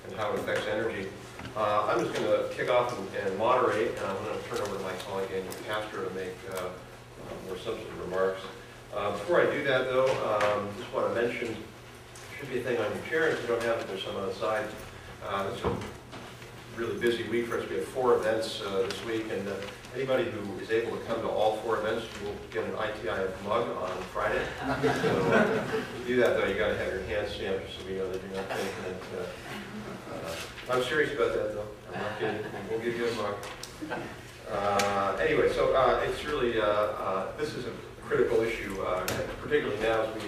and how it affects energy. I'm just going to kick off and moderate, and I'm going to turn over to my colleague Daniel Castro to make more substantive remarks. Before I do that, though, just want to mention, should be a thing on your chair. If you don't have it, there's some on the side. It's a really busy week for us. We have 4 events this week, and anybody who is able to come to all 4 events, you will get an ITIF mug on Friday. So to do that, though, you got to have your hand stamped so we know that you're not thinking it. I'm serious about that, though. I'm not kidding. We'll give you a mug. Anyway, so it's really this is a critical issue, particularly now as we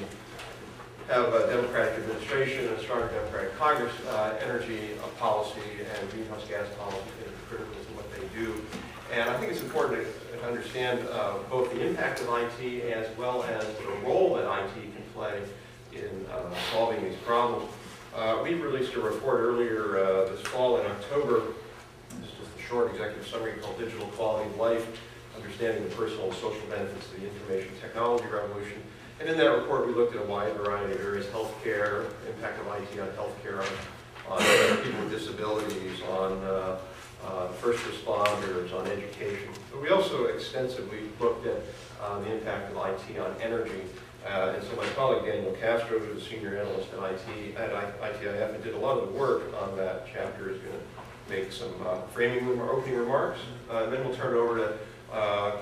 have a Democratic administration and a stronger Democratic Congress. Energy policy and greenhouse gas policy is critical to what they do. And I think it's important to understand both the impact of IT as well as the role that IT can play in solving these problems. We released a report earlier this fall in October. This is just a short executive summary called Digital Quality of Life, Understanding the Personal and Social Benefits of the Information Technology Revolution. And in that report, we looked at a wide variety of areas: healthcare, impact of IT on healthcare, on people with disabilities, on first responders, on education. But we also extensively looked at the impact of IT on energy. And so my colleague Daniel Castro, who's a senior analyst at ITIF and did a lot of the work on that chapter, is going to make some opening remarks. And then we'll turn it over to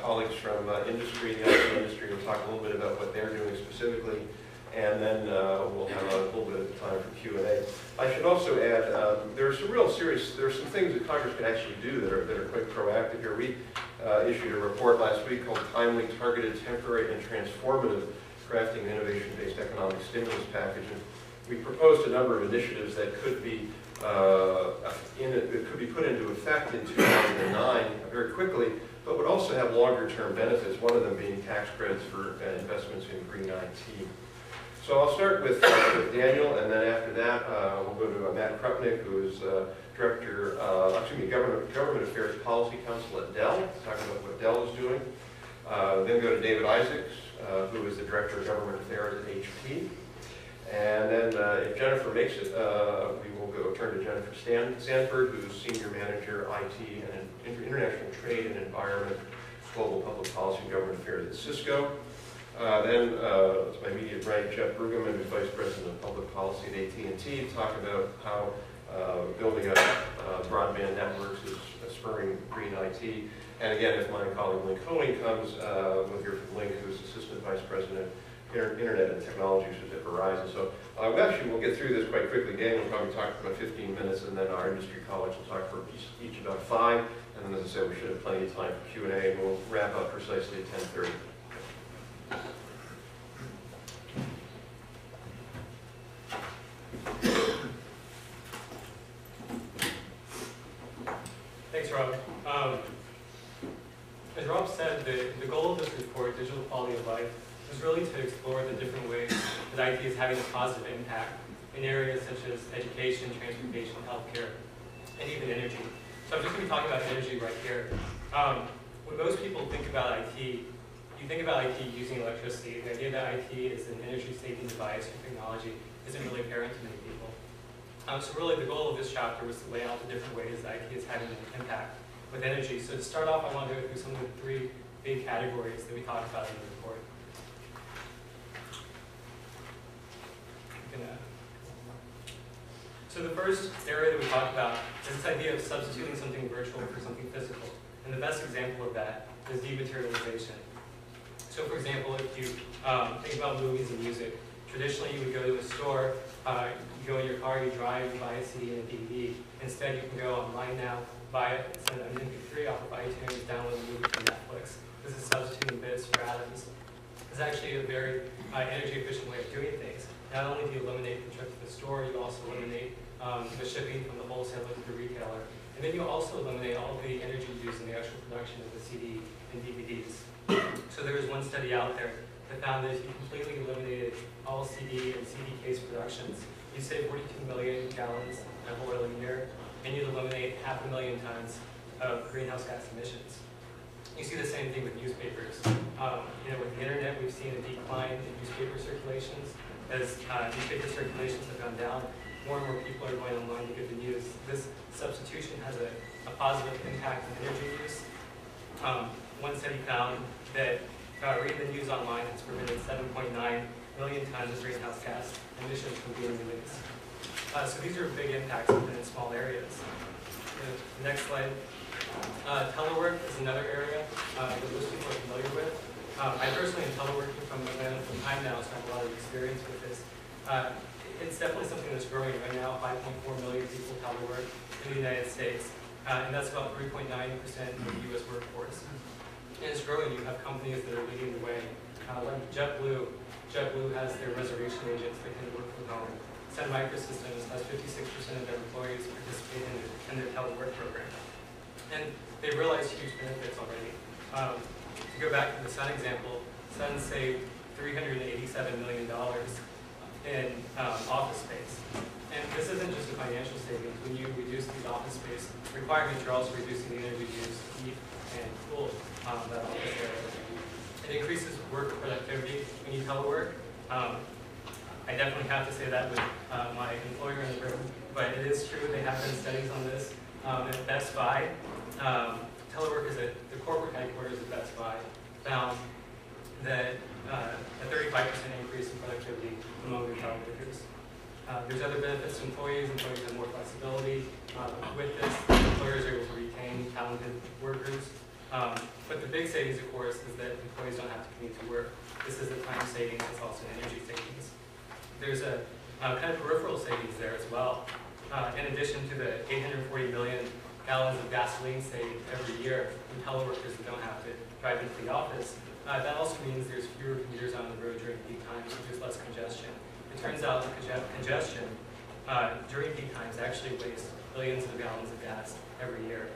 colleagues from industry, the IT industry, will talk a little bit about what they're doing specifically, and then we'll have a little bit of time for Q&A. I should also add, there are some things that Congress can actually do that are quite proactive here. We issued a report last week called Timely, Targeted, Temporary, and Transformative Crafting an Innovation-Based Economic Stimulus Package. And we proposed a number of initiatives that could be put into effect in 2009 very quickly, but would also have longer-term benefits, one of them being tax credits for investments in green IT. So I'll start with Daniel, and then after that, we'll go to Matt Krupnick, who is Government Affairs Policy Council at Dell, talking about what Dell is doing. Then go to David Isaacs, who is the Director of Government Affairs at HP. And then if Jennifer makes it, we will turn to Jennifer Sanford, who's Senior Manager, IT and International Trade and Environment, Global Public Policy and Government Affairs at Cisco. Then, to my immediate right, Jeff Brueggemann, who's Vice President of Public Policy at AT&T, to talk about how building up broadband networks is spurring green IT. And again, if my colleague Link Hoeing comes, we'll hear from Link, who's Assistant Vice President, Internet and Technologies at Verizon. So we'll get through this quite quickly. Dan will probably talk for about 15 minutes, and then our industry colleagues will talk for each about 5. And then, as I said, we should have plenty of time for Q&A, and we'll wrap up precisely at 10:30. Thanks, Rob. As Rob said, the goal of this report, Digital Quality of Life, is really to explore the different ways that IT is having a positive impact in areas such as education, transportation, healthcare, and even energy. So I'm just going to be talking about energy right here. When most people think about IT, you think about IT using electricity. The idea that IT is an energy-saving device or technology isn't really apparent to many people. So really the goal of this chapter was to lay out the different ways that IT is having an impact with energy. So to start off, I want to go through some of the 3 big categories that we talked about in the report. So the first area that we talked about is this idea of substituting something virtual for something physical. And the best example of that is dematerialization. So for example, if you think about movies and music, traditionally you would go to a store, you go in your car, you drive, you buy a CD and a DVD. Instead, you can go online now, buy it, send an MP3 off of iTunes, download the movie from Netflix. This is substituting bits for atoms. It's actually a very energy efficient way of doing things. Not only do you eliminate the trip to the store, you also eliminate the shipping from the wholesaler to the retailer. And then you also eliminate all the energy used in the actual production of the CD and DVDs. So there was one study out there that found that if you completely eliminated all CD and CD case productions, you'd save 42 million gallons of oil a year, and you'd eliminate 500,000 tons of greenhouse gas emissions. You see the same thing with newspapers. With the internet, we've seen a decline in newspaper circulations. As newspaper circulations have gone down, more and more people are going online to get the news. This substitution has a positive impact on energy use. One study found that reading the news online has prevented 7.9 million tons of greenhouse gas emissions from being released. So these are big impacts even in small areas. Next slide. Telework is another area that most people are familiar with. I personally am teleworking from Atlanta for time now, so I have a lot of experience with this. It's definitely something that's growing right now. 5.4 million people telework in the United States, and that's about 3.9% of the U.S. workforce. And it's growing. You have companies that are leading the way, like JetBlue. JetBlue has their reservation agents that can work from home. Sun Microsystems has 56% of their employees participate in their telework program. And they've realized huge benefits already. To go back to the Sun example, Sun saved $387 million in office space. And this isn't just a financial savings. When you reduce these office space requirements, you're also reducing the energy used to heat and cool that office area. It increases work productivity when you telework. I definitely have to say that with my employer in the room, but it is true. They have done studies on this. At Best Buy, telework is the corporate headquarters of Best Buy found that a 35% increase in productivity among the teleworkers. There's other benefits to employees. Employees have more flexibility. With this, employers are able to retain talented workers. But the big savings, of course, is that employees don't have to commute to work. This is a time savings. It's also an energy savings. There's a kind of peripheral savings there as well. In addition to the 840 million gallons of gasoline saved every year from teleworkers that don't have to drive into the office, that also means there's fewer commuters on the road during peak times, so there's less congestion. It turns out that congestion during peak times actually wastes billions of gallons of gas every year.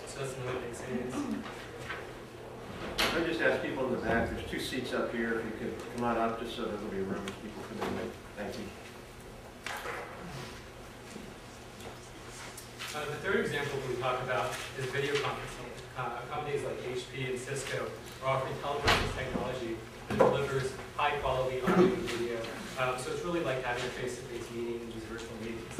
So that's another big savings. I just ask people in the back, there's 2 seats up here, if you could come on up just so there'll be room for people to come in. Thank you. The third example we talk about is video conferencing. Companies like HP and Cisco are offering telepresence technology that delivers high-quality audio and video. So it's really like having a face-to-face meeting in these virtual meetings.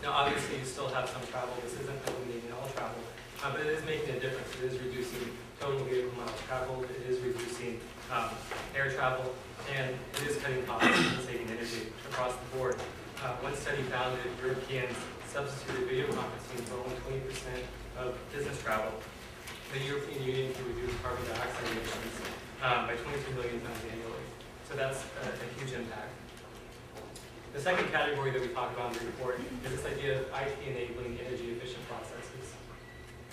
Now, obviously, you still have some travel. This isn't eliminating all travel, but it is making a difference. It is reducing total vehicle miles traveled. It is reducing air travel, and it is cutting costs and saving energy across the board. One study found that Europeans substituted video conferencing for only 20% of business travel. The European Union can reduce carbon dioxide emissions by 22 million tons annually. So that's a huge impact. The second category that we talk about in the report is this idea of IT enabling energy efficient processes.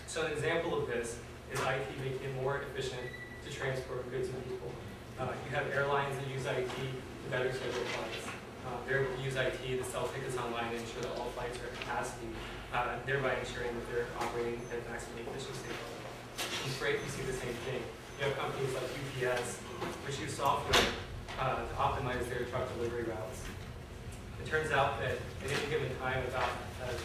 So an example of this is IT making it more efficient to transport goods and people. You have airlines that use IT to better schedule flights. They're able to use IT to sell tickets online and ensure that all flights are at capacity, thereby ensuring that they're operating at maximum efficiency. In freight, you see the same thing. You have companies like UPS, which use software to optimize their truck delivery routes. It turns out that at any given time, about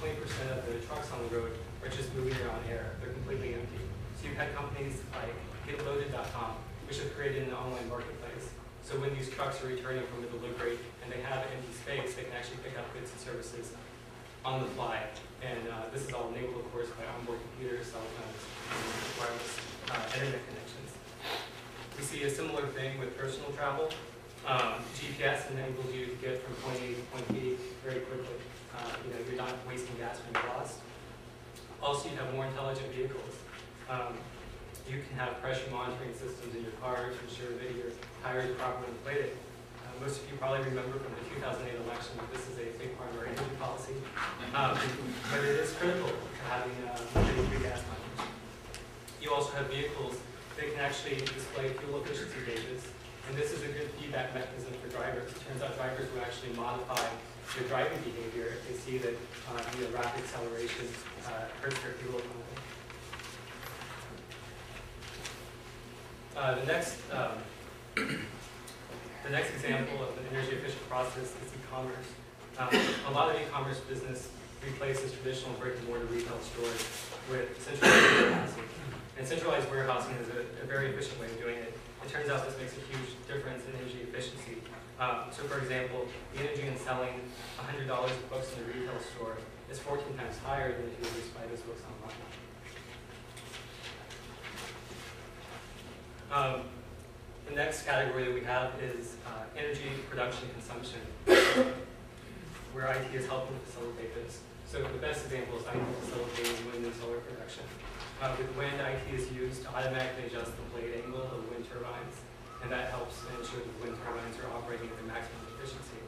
20% of the trucks on the road are just moving around air. They're completely empty. So you've had companies like GetLoaded.com, which have created an online marketplace. So when these trucks are returning from a delivery and they have empty space, they can actually pick up goods and services on the fly. And this is all enabled, of course, by onboard computers, cell phones, and wireless internet connections. We see a similar thing with personal travel. GPS enables you to get from point A to point B very quickly. You're not wasting gas when you're lost. Also, you have more intelligent vehicles. You can have pressure monitoring systems in your car to ensure that your tires are properly inflated. Most of you probably remember from the 2008 election that this is a big part of our energy policy. But it is critical to having good gas mileage. You also have vehicles that can actually display fuel efficiency gauges. And this is a good feedback mechanism for drivers. It turns out drivers will actually modify their driving behavior if they see that rapid acceleration hurts their fuel economy. The next example of an energy efficient process is e-commerce. A lot of e-commerce business replaces traditional brick and mortar retail stores with centralized warehousing. And centralized warehousing is a very efficient way of doing it. It turns out this makes a huge difference in energy efficiency. So for example, the energy in selling $100 of books in a retail store is 14 times higher than if you were just buy those books online. The next category that we have is energy production consumption, where IT is helping facilitate this. So the best example is IT facilitating wind and solar production. With wind, IT is used to automatically adjust the blade angle of wind turbines, and that helps ensure that the wind turbines are operating at their maximum efficiency.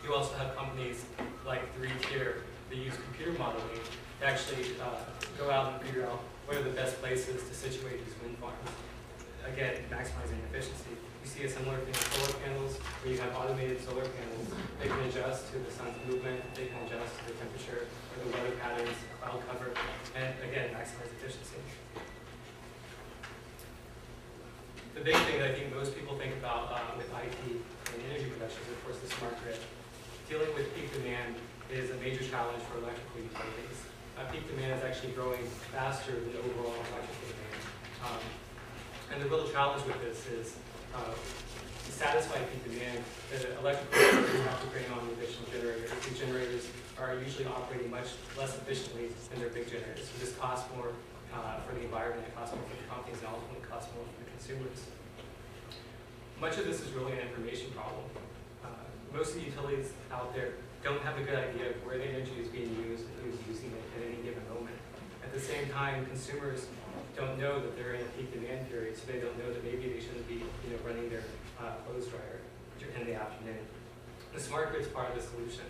You also have companies like 3Tier that use computer modeling to actually go out and figure out what are the best places to situate these wind farms. Again, maximizing efficiency. You see a similar thing with solar panels, where you have automated solar panels. They can adjust to the sun's movement, they can adjust to the temperature, or the weather patterns, cloud cover, and again, maximize efficiency. The big thing that I think most people think about with IT and energy production is, of course, the smart grid. Dealing with peak demand is a major challenge for electrical utilities. Peak demand is actually growing faster than overall electrical demand. And the real challenge with this is to satisfy peak demand, the electrical utilities have to bring on additional generators. These generators are usually operating much less efficiently than their big generators. So this costs more for the environment, it costs more for the companies, and ultimately costs more for the consumers. Much of this is really an information problem. Most of the utilities out there don't have a good idea of where the energy is being used and who's using it at any given moment. At the same time, consumers don't know that they're in a peak demand period, so they don't know that maybe they shouldn't be running their clothes dryer in the afternoon. The smart grid is part of the solution.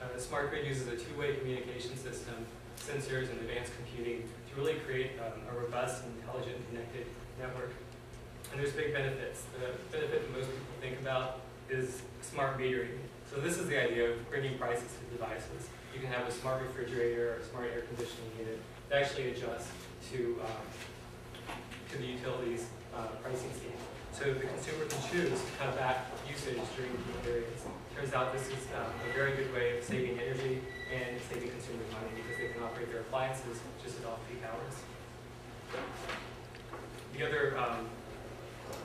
The smart grid uses a two-way communication system, sensors, and advanced computing to really create a robust, intelligent, connected network. And there's big benefits. The benefit that most people think about is smart metering. So this is the idea of bringing prices to devices. You can have a smart refrigerator or a smart air conditioning unit that actually adjusts to the utility's pricing scheme. So the consumer can choose to cut back usage during peak periods. Turns out this is a very good way of saving energy and saving consumers money because they can operate their appliances just at off-peak hours. The other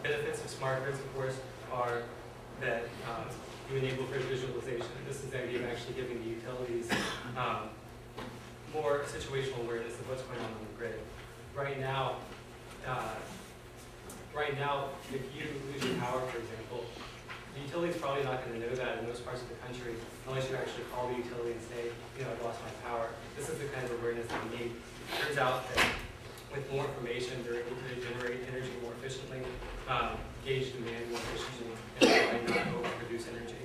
benefits of smart grids, of course, are that you enable grid visualization. This is the idea of actually giving the utilities more situational awareness of what's going on the grid. Right now, if you lose your power, for example, the utility is probably not going to know that in most parts of the country unless you actually call the utility and say, I've lost my power. This is the kind of awareness that we need. It turns out that with more information, they're able to generate energy more efficiently, gauge demand more efficiently, and not overproduce energy.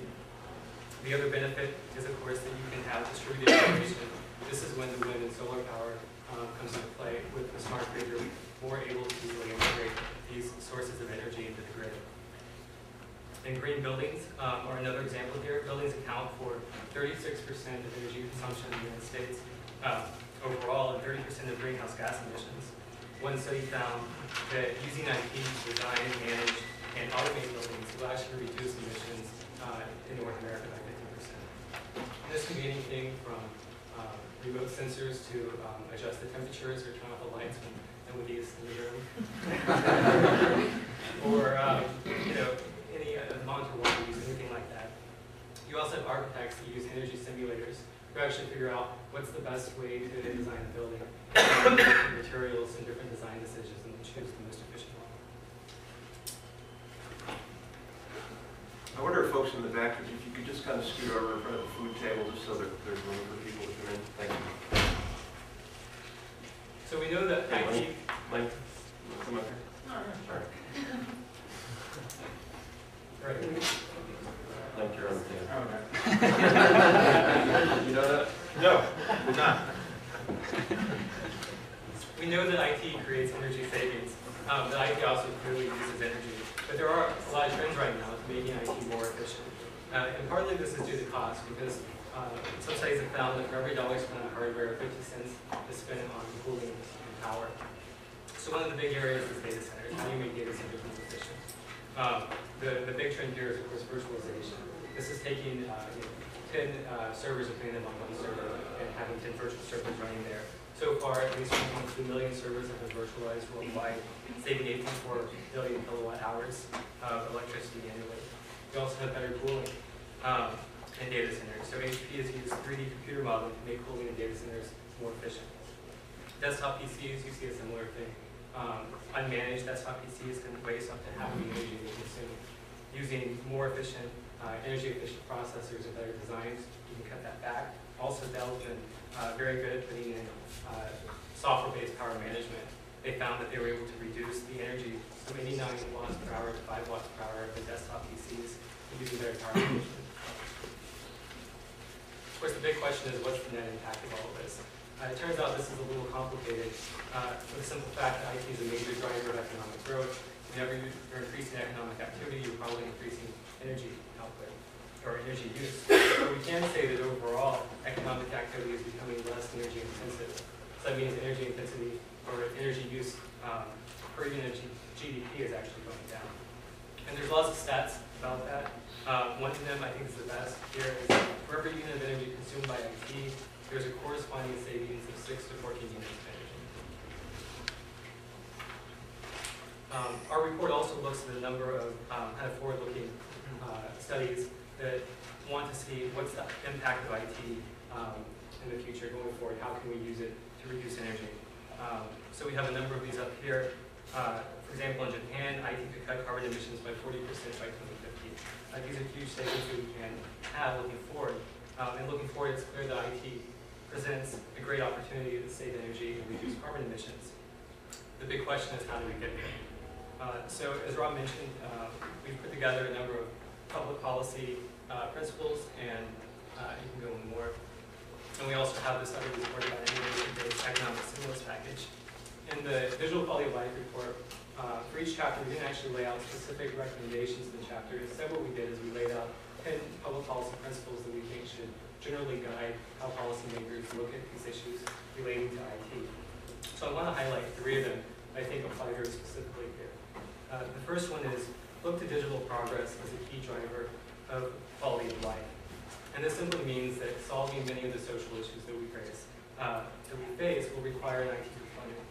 The other benefit is, of course, that you can have distributed generation. This is when the wind and solar power comes into play. With the smart grid, you're more able to easily integrate these sources of energy into the grid. And green buildings are another example here. Buildings account for 36% of energy consumption in the United States overall, and 30% of greenhouse gas emissions. One study found that using IT to design, manage, and automate buildings will actually reduce emissions in North America by 50%. And this can be anything from remote sensors to adjust the temperatures or turn off the lights when nobody is in the room, or any monitor water use, anything like that. You also have architects that use energy simulators to actually figure out what's the best way to design a building, different materials and different design decisions, and choose the most efficient one. I wonder if folks in the back, if you could just kind of scoot over in front of the food table just so that there's room for people to come in. Thank you. So we know that IT... Mike, come up here. Sorry. Right. Mike, you're on the table. Oh, okay. You know that? No, did not. We know that IT creates energy savings. That IT also clearly uses energy. But there are a lot of trends right now to making IT more efficient. And partly this is due to cost, because some studies have found that for every dollar spent on hardware, 50 cents is spent on cooling and power. So one of the big areas is data centers. How do you make data centers more efficient? The big trend here is, of course, virtualization. This is taking 10 servers and putting them on one server and having 10 virtual servers running there. So far, at least 1.2 million servers have been virtualized worldwide, saving 8.4 billion kilowatt hours of electricity annually. We also have better cooling in data centers. So HP has used 3D computer modeling to make cooling in data centers more efficient. Desktop PCs, you see a similar thing. Unmanaged desktop PCs can waste up to half the energy they consume. Using more efficient, energy-efficient processors and better designs, you can cut that back. Also, Dell's been very good at putting in software-based power management. They found that they were able to reduce the energy from 89 watts per hour to 5 watts per hour of the desktop PCs using better power management. Of course, the big question is, what's the net impact of all of this? It turns out this is a little complicated for the simple fact that IT is a major driver of economic growth. Whenever you're increasing economic activity, you're probably increasing energy output or energy use. But we can say that overall, economic activity is becoming less energy intensive. So that means energy intensity or energy use per unit of GDP is actually going down. And there's lots of stats about that. One of them I think is the best here is for every unit of energy consumed by IT, there's a corresponding savings of 6 to 14 units of energy. Our report also looks at a number of kind of forward-looking studies that want to see what's the impact of IT in the future going forward. How can we use it to reduce energy? So we have a number of these up here. For example, in Japan, IT could cut carbon emissions by 40% by 2050. These are huge savings that we can have looking forward. And looking forward, it's clear that IT presents a great opportunity to save energy and reduce carbon emissions. The big question is, how do we get there? So as Rob mentioned, we've put together a number of public policy principles, and you can go into more. And we also have this other report about innovation-based economic stimulus package. In the visual quality of life report, for each chapter, we didn't actually lay out specific recommendations in the chapter. Instead, what we did is we laid out 10 public policy principles that we think should generally guide how policymakers look at these issues relating to IT. So I want to highlight 3 of them I think apply very specifically here. The first one is look to digital progress as a key driver of quality of life. And this simply means that solving many of the social issues that we face will require an IT component.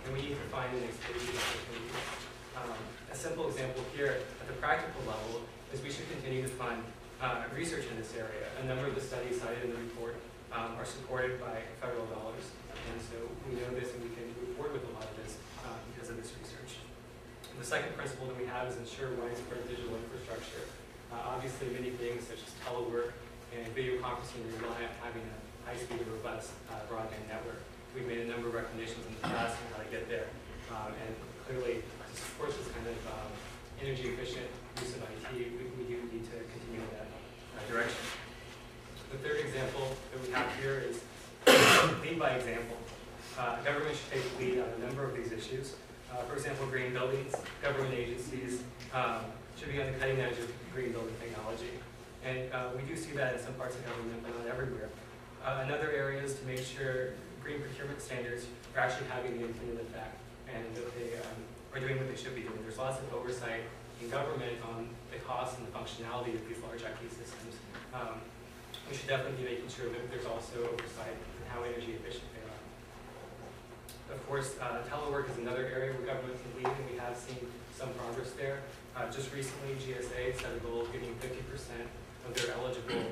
And we need to find an explosion opportunity. A simple example here at the practical level is we should continue to fund research in this area. A number of the studies cited in the report are supported by federal dollars. And so we know this and we can move forward with a lot of this because of this research. And the second principle that we have is ensure widespread digital infrastructure. Obviously, many things such as telework and video conferencing rely on having a high-speed, robust broadband network. We've made a number of recommendations in the past on how to get there. And clearly, to support this kind of energy-efficient use of IT, we do need to continue in that direction. The third example that we have here is lead by example. Government should take the lead on a number of these issues. For example, green buildings, government agencies should be on the cutting edge of green building technology. And we do see that in some parts of government, but not everywhere. Another area is to make sure green procurement standards are actually having the intended effect and that they are doing what they should be doing. There's lots of oversight in government on the cost and the functionality of these large IT systems. We should definitely be making sure that there's also oversight in how energy efficient they are. Of course, telework is another area where government can lead, and we have seen some progress there. Just recently, GSA set a goal of getting 50% of their eligible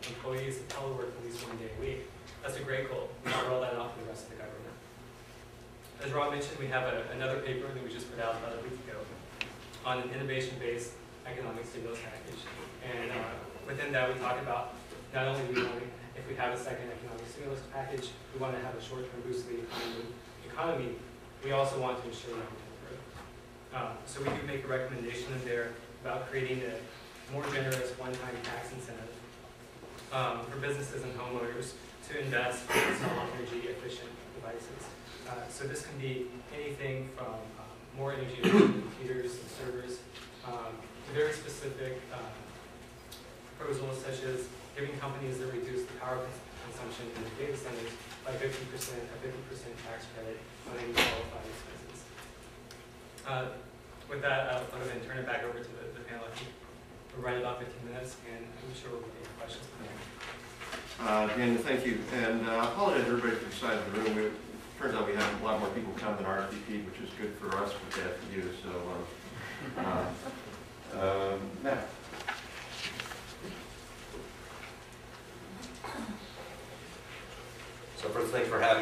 employees to telework at least 1 day a week. That's a great goal. We can roll that off to the rest of the government. As Rob mentioned, we have another paper that we just put out about a week ago on an innovation-based economic stimulus package. And within that, we talk about not only do we want to, if we have a second economic stimulus package, we want to have a short-term boost to the economy. We also want to ensure long-term growth. So we do make a recommendation in there about creating a more generous one-time tax incentive for businesses and homeowners to invest in small energy-efficient devices. So this can be anything from more energy-efficient computers and servers to very specific proposals such as giving companies that reduce the power consumption in the data centers by 50%, a 50% tax credit on any qualified expenses. With that, I'll go ahead and turn it back over to the panel. I think we're right about 15 minutes, and I'm sure we'll get any questions from there. Dan, thank you. And I apologize to everybody from the side of the room. It turns out we have a lot more people come than RFP, which is good for us, but bad for you. So, Matt.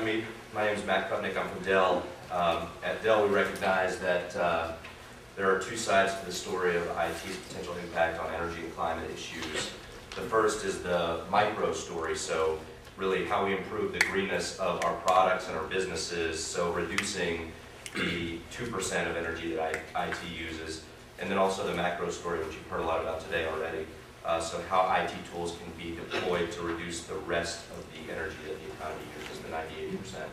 having me. My name is Matt Kupnick. I'm from Dell. At Dell, we recognize that there are two sides to the story of IT's potential impact on energy and climate issues. The first is the micro story, so really how we improve the greenness of our products and our businesses, so reducing the 2% of energy that IT uses, and then also the macro story, which you've heard a lot about today already. So how IT tools can be deployed to reduce the rest of the energy that the economy uses, the 98%.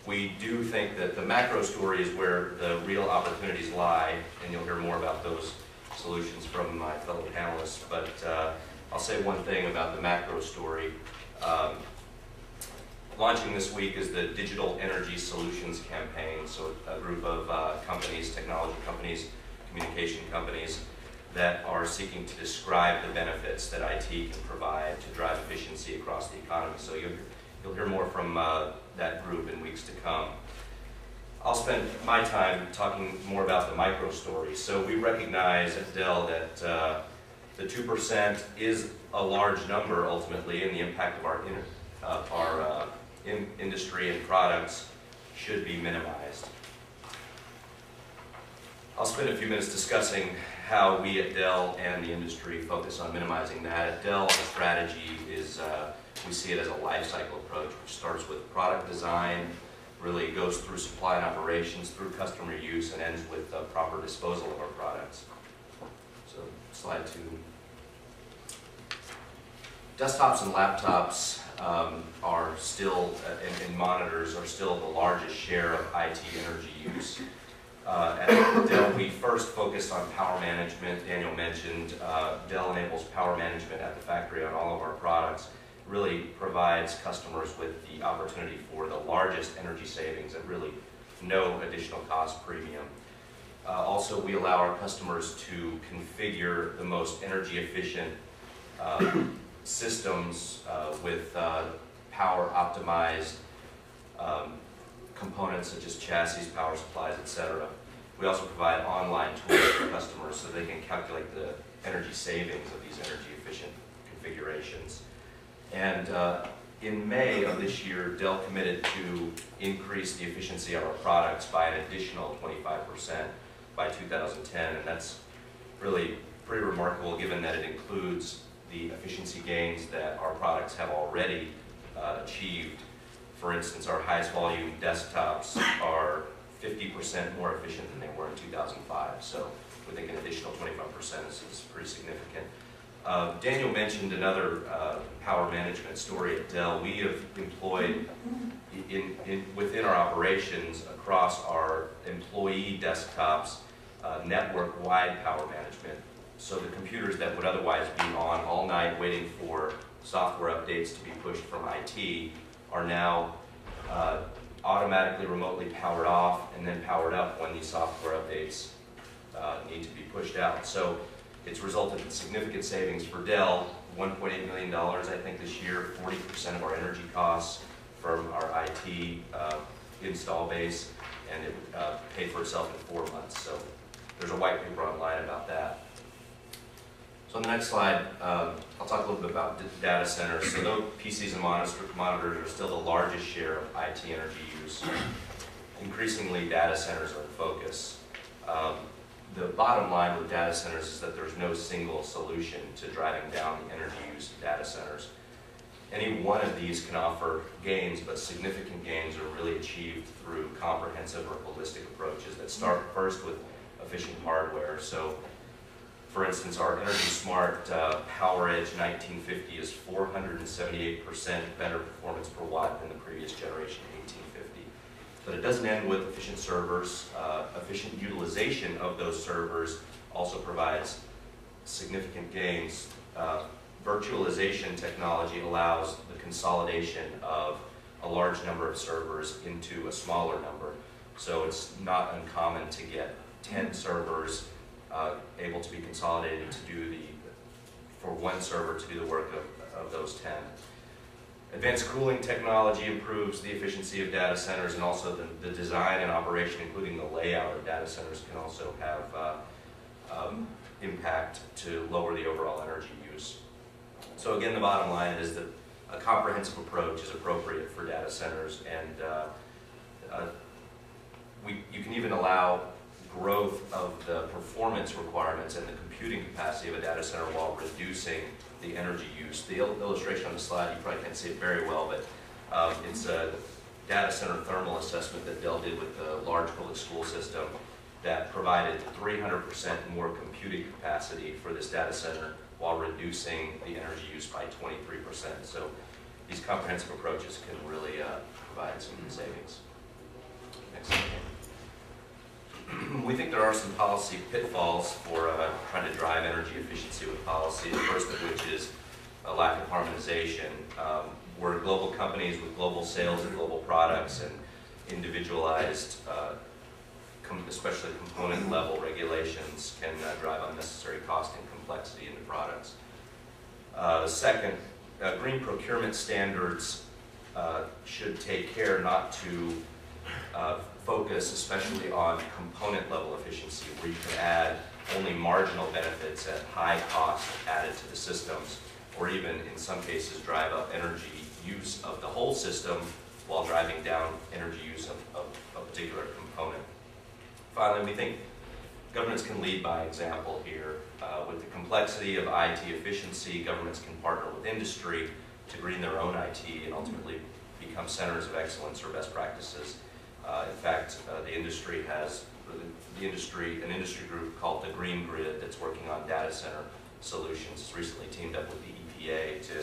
We do think that the macro story is where the real opportunities lie, and you'll hear more about those solutions from my fellow panelists. But I'll say one thing about the macro story. Launching this week is the Digital Energy Solutions Campaign, so a group of companies, technology companies, communication companies, that are seeking to describe the benefits that IT can provide to drive efficiency across the economy. So you'll hear more from that group in weeks to come. I'll spend my time talking more about the micro story. So we recognize at Dell that the 2% is a large number ultimately, and the impact of our industry and products should be minimized. I'll spend a few minutes discussing how we at Dell and the industry focus on minimizing that. At Dell, our strategy is, we see it as a life cycle approach, which starts with product design, really goes through supply and operations, through customer use, and ends with proper disposal of our products. So, slide 2. Desktops and laptops are still, and monitors are still the largest share of IT energy use. At Dell, we first focused on power management. Daniel mentioned Dell enables power management at the factory on all of our products. It really provides customers with the opportunity for the largest energy savings at really no additional cost premium. Also, we allow our customers to configure the most energy efficient systems with power optimized components such as chassis, power supplies, etc. We also provide online tools for customers so they can calculate the energy savings of these energy efficient configurations. And in May of this year, Dell committed to increase the efficiency of our products by an additional 25% by 2010, and that's really pretty remarkable given that it includes the efficiency gains that our products have already achieved. For instance, our highest volume desktops are 50% more efficient than they were in 2005. So we think an additional 25% is pretty significant. Daniel mentioned another power management story at Dell. We have employed within our operations across our employee desktops network-wide power management. So the computers that would otherwise be on all night waiting for software updates to be pushed from IT are now automatically remotely powered off and then powered up when these software updates need to be pushed out. So it's resulted in significant savings for Dell, $1.8 million I think this year, 40% of our energy costs from our IT install base, and it paid for itself in 4 months. So there's a white paper online about that. So on the next slide, I'll talk a little bit about data centers. So though PCs and monitors are still the largest share of IT energy use, increasingly data centers are in focus. The bottom line with data centers is that there's no single solution to driving down the energy use of data centers. Any one of these can offer gains, but significant gains are really achieved through comprehensive or holistic approaches that start first with efficient hardware. So for instance, our Energy Smart PowerEdge 1950 is 478% better performance per watt than the previous generation 1850. But it doesn't end with efficient servers. Efficient utilization of those servers also provides significant gains. Virtualization technology allows the consolidation of a large number of servers into a smaller number. So it's not uncommon to get 10 servers able to be consolidated to do for one server to do the work of those 10. Advanced cooling technology improves the efficiency of data centers, and also the design and operation, including the layout of data centers, can also have impact to lower the overall energy use. So again, the bottom line is that a comprehensive approach is appropriate for data centers, and you can even allow growth of the performance requirements and the computing capacity of a data center while reducing the energy use. The illustration on the slide, you probably can't see it very well, but it's a data center thermal assessment that Dell did with the large public school system that provided 300% more computing capacity for this data center while reducing the energy use by 23%. So these comprehensive approaches can really provide some savings. Next slide. We think there are some policy pitfalls for trying to drive energy efficiency with policy, the first of which is a lack of harmonization. We're global companies with global sales and global products, and individualized, especially component level regulations can drive unnecessary cost and complexity into products. Second, green procurement standards should take care not to focus especially on component level efficiency, where you can add only marginal benefits at high cost added to the systems, or even in some cases drive up energy use of the whole system while driving down energy use of a particular component. Finally, we think governments can lead by example here. With the complexity of IT efficiency, governments can partner with industry to green their own IT and ultimately become centers of excellence or best practices. In fact, an industry group called the Green Grid that's working on data center solutions has recently teamed up with the EPA to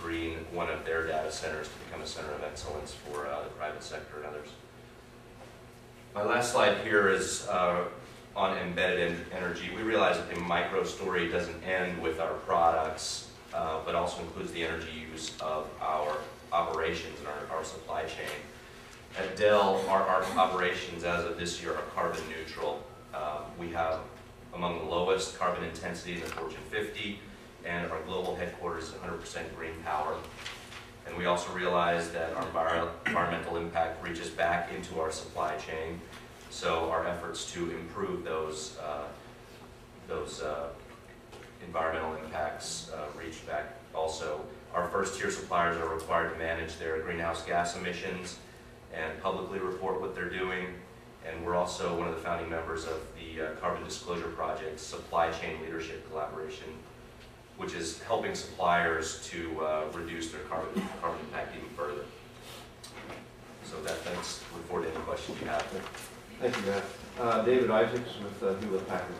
green one of their data centers to become a center of excellence for the private sector and others. My last slide here is on embedded energy. We realize that the micro story doesn't end with our products, but also includes the energy use of our operations and our supply chain. At Dell, our operations as of this year are carbon neutral. We have among the lowest carbon intensity in the Fortune 50, and our global headquarters is 100% green power. And we also realize that our environmental impact reaches back into our supply chain, so our efforts to improve those environmental impacts reach back also. Our first-tier suppliers are required to manage their greenhouse gas emissions and publicly report what they're doing. And we're also one of the founding members of the Carbon Disclosure Project's Supply Chain Leadership Collaboration, which is helping suppliers to reduce their carbon impact even further. So thanks. Look forward to any questions you have. Thank you, Matt. David Isaacs with Hewlett Packard.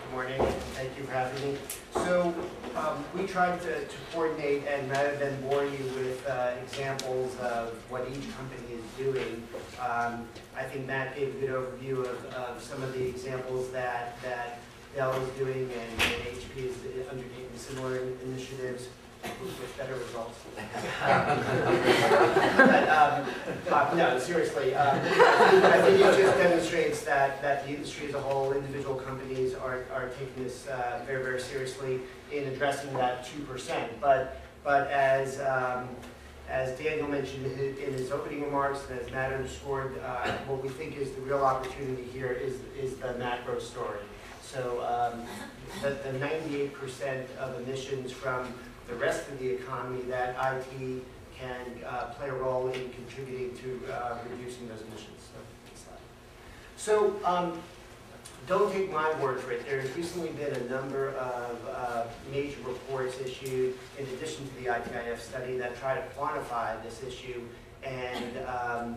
Good morning, thank you for having me. So we tried to coordinate, and rather than bore you with examples of what each company is doing, I think Matt gave a good overview of some of the examples that Dell is doing, and HP is undertaking similar initiatives with better results. But, no, seriously, I think it just demonstrates that the industry as a whole, individual companies are taking this very, very seriously in addressing that 2%. But as Daniel mentioned in his opening remarks, and as Matt underscored, what we think is the real opportunity here is the macro story. So the 98% of emissions from the rest of the economy, that IT can play a role in contributing to reducing those emissions. So don't take my word for it. There's recently been a number of major reports issued in addition to the ITIF study that try to quantify this issue and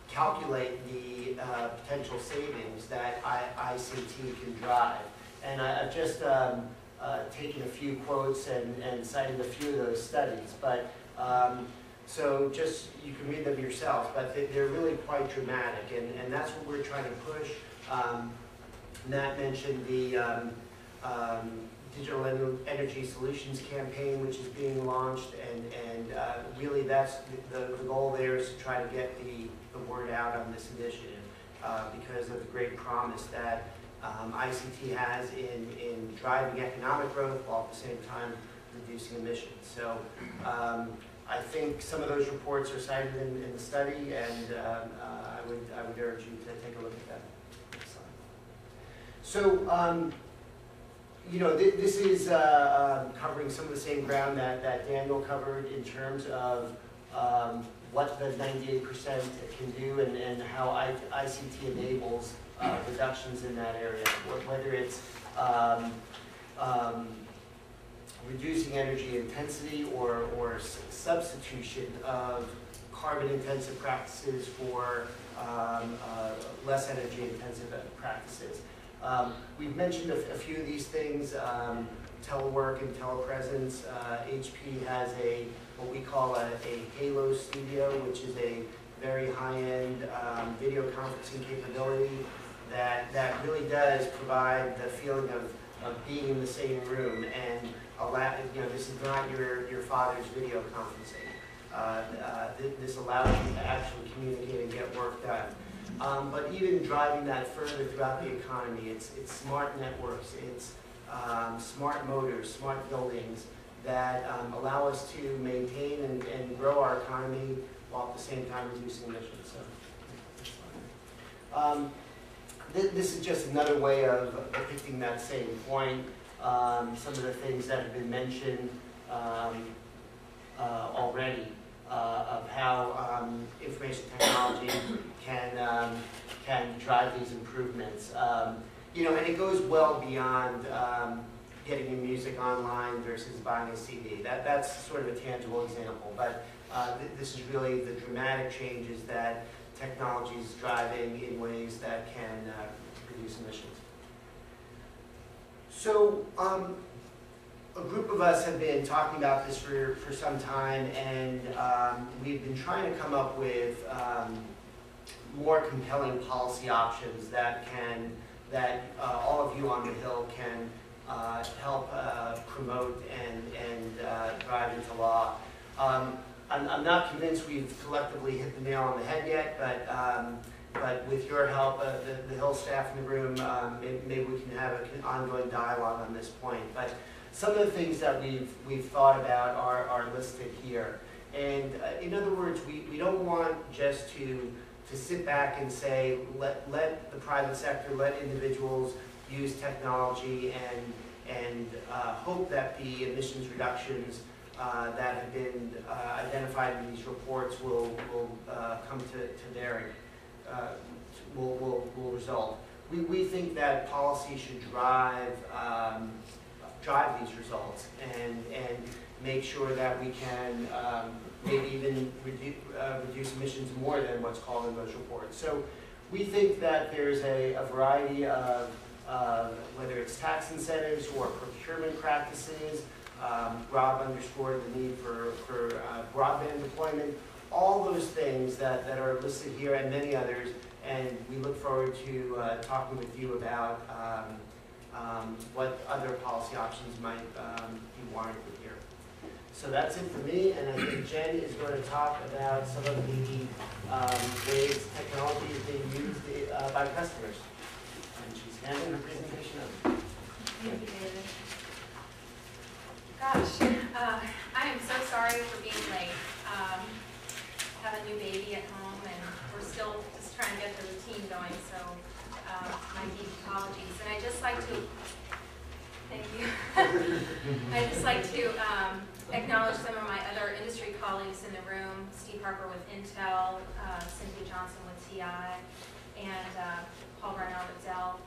calculate the potential savings that ICT can drive. And I've just taken a few quotes and cited a few of those studies, but so just you can read them yourself, but they're really quite dramatic, and that's what we're trying to push. Matt mentioned the Digital Energy Solutions campaign, which is being launched, and really that's the goal there is to try to get the word out on this initiative because of the great promise that ICT has in driving economic growth while at the same time reducing emissions. So I think some of those reports are cited in the study, and I would urge you to take a look at that. Next slide. So This is covering some of the same ground that Daniel covered in terms of what the 98% can do and how ICT enables reductions in that area, whether it's reducing energy intensity or substitution of carbon-intensive practices for less energy-intensive practices. We've mentioned a few of these things, telework and telepresence. HP has what we call a Halo Studio, which is a very high-end video conferencing capability that really does provide the feeling of being in the same room and allow, this is not your father's video conferencing. This allows you to actually communicate and get work done. But even driving that further throughout the economy, it's smart networks, it's smart motors, smart buildings that allow us to maintain and grow our economy while at the same time reducing emissions. So, this is just another way of depicting that same point. Some of the things that have been mentioned already of how information technology can drive these improvements. And it goes well beyond getting your music online versus buying a CD. That's sort of a tangible example, but this is really the dramatic changes that technology is driving in ways that can reduce emissions. So a group of us have been talking about this for some time, and we've been trying to come up with more compelling policy options that all of you on the Hill can help promote and drive into law. I'm not convinced we've collectively hit the nail on the head yet, but with your help, the Hill staff in the room, maybe we can have an ongoing dialogue on this point. But some of the things that we've thought about are listed here. And in other words, we don't want just to sit back and say, let the private sector, let individuals use technology and hope that the emissions reductions that have been identified in these reports will come to bearing, will result. We think that policy should drive these results and make sure that we can maybe even reduce emissions more than what's called in those reports. So we think that there's a variety of whether it's tax incentives or procurement practices. Rob underscored the need for broadband deployment, all those things that are listed here and many others, and we look forward to talking with you about what other policy options might be warranted here. So that's it for me, and I think Jen is going to talk about some of the ways technology is being used by customers. And she's handing her presentation over. Thank you, David. Gosh, I am so sorry for being late. Have a new baby at home, and we're still just trying to get the routine going, so my deep apologies. And I'd just like to, thank you. I'd just like to acknowledge some of my other industry colleagues in the room, Steve Harper with Intel, Cynthia Johnson with TI, and Paul Brownell with Dell.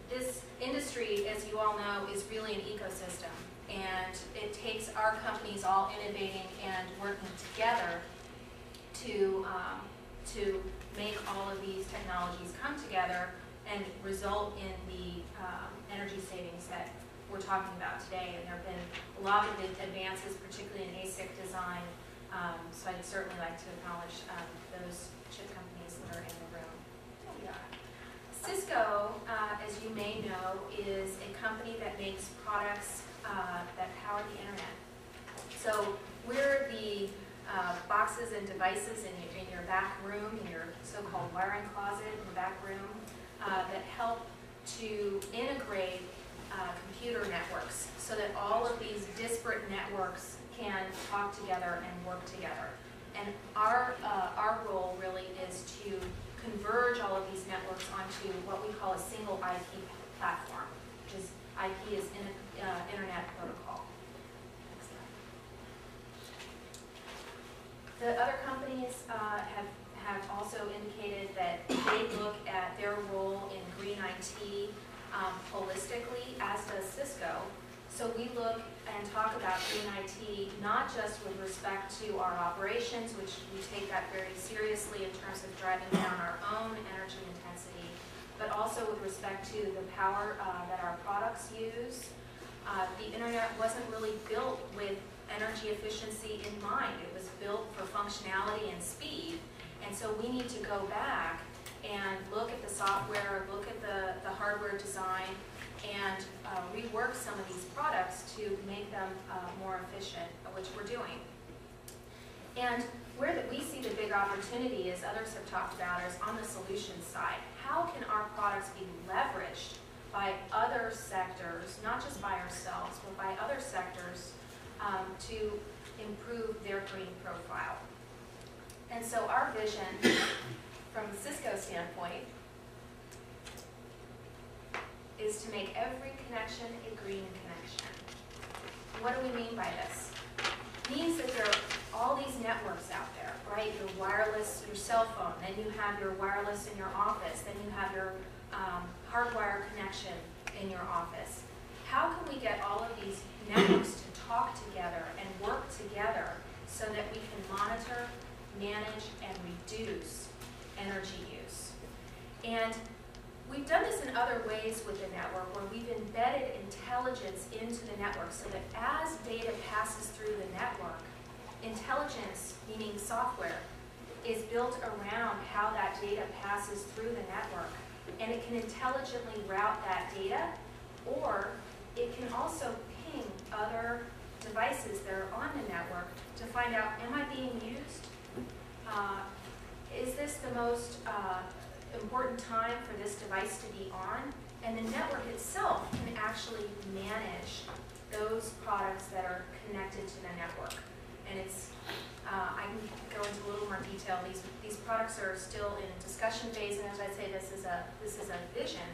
This industry, as you all know, is really an ecosystem, and it takes our companies all innovating and working together to make all of these technologies come together and result in the energy savings that we're talking about today. And there have been a lot of advances, particularly in ASIC design, so I'd certainly like to acknowledge those chip companies that are in the room. There we are. Cisco, as you may know, is a company that makes products that power the internet. So we're the boxes and devices in your back room, in your so-called wiring closet in the back room, that help to integrate computer networks so that all of these disparate networks can talk together and work together. And our role really is to converge all of these networks onto what we call a single IP platform, which is IP is Internet Protocol. The other companies have also indicated that they look at their role in green IT holistically, as does Cisco. So we look and talk about green IT not just with respect to our operations, which we take that very seriously in terms of driving down our own energy intensity, but also with respect to the power that our products use. The internet wasn't really built with energy efficiency in mind. It was built for functionality and speed. And so we need to go back and look at the software, look at the hardware design, and rework some of these products to make them more efficient, which we're doing. And where we see the big opportunity, as others have talked about, is on the solutions side. How can our products be leveraged by other sectors, not just by ourselves, but by other sectors to improve their green profile? And so our vision, from the Cisco standpoint, is to make every connection a green connection. What do we mean by this? It means that there are all these networks out there, right? Your wireless, your cell phone, then you have your wireless in your office, then you have your hardwire connection in your office. How can we get all of these networks to talk together and work together so that we can monitor, manage, and reduce energy use? And we've done this in other ways with the network, where we've embedded intelligence into the network so that as data passes through the network, intelligence, meaning software, is built around how that data passes through the network. And it can intelligently route that data, or it can also ping other devices that are on the network to find out, am I being used? Is this the most important time for this device to be on? And the network itself can actually manage those products that are connected to the network. And it's, I can go into a little more detail. These products are still in discussion phase, and as I say, this is a vision.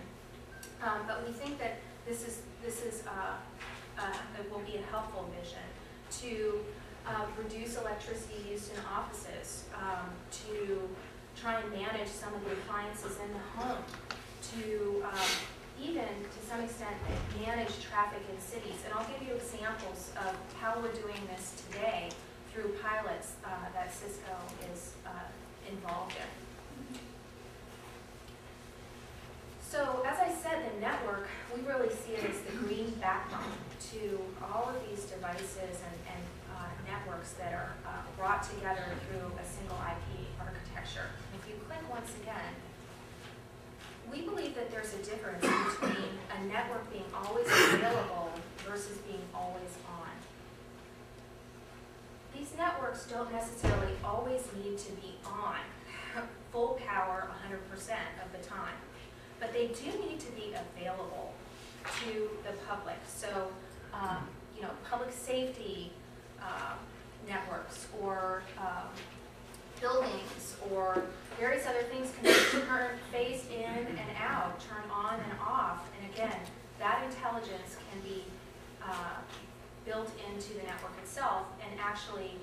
But we think that this will be a helpful vision to reduce electricity used in offices, to try and manage some of the appliances in the home, to even, to some extent, manage traffic in cities. And I'll give you examples of how we're doing this today through pilots that Cisco is involved in. So, as I said, the network, we really see it as the green backbone to all of these devices and networks that are brought together through a single IP architecture. If you click once again, we believe that there's a difference between a network being always available versus being always on. These networks don't necessarily always need to be on full power 100% of the time, but they do need to be available to the public. So, public safety networks, or buildings, or various other things can be turned phased in and out, turned on and off. And again, that intelligence can be built into the network itself, and actually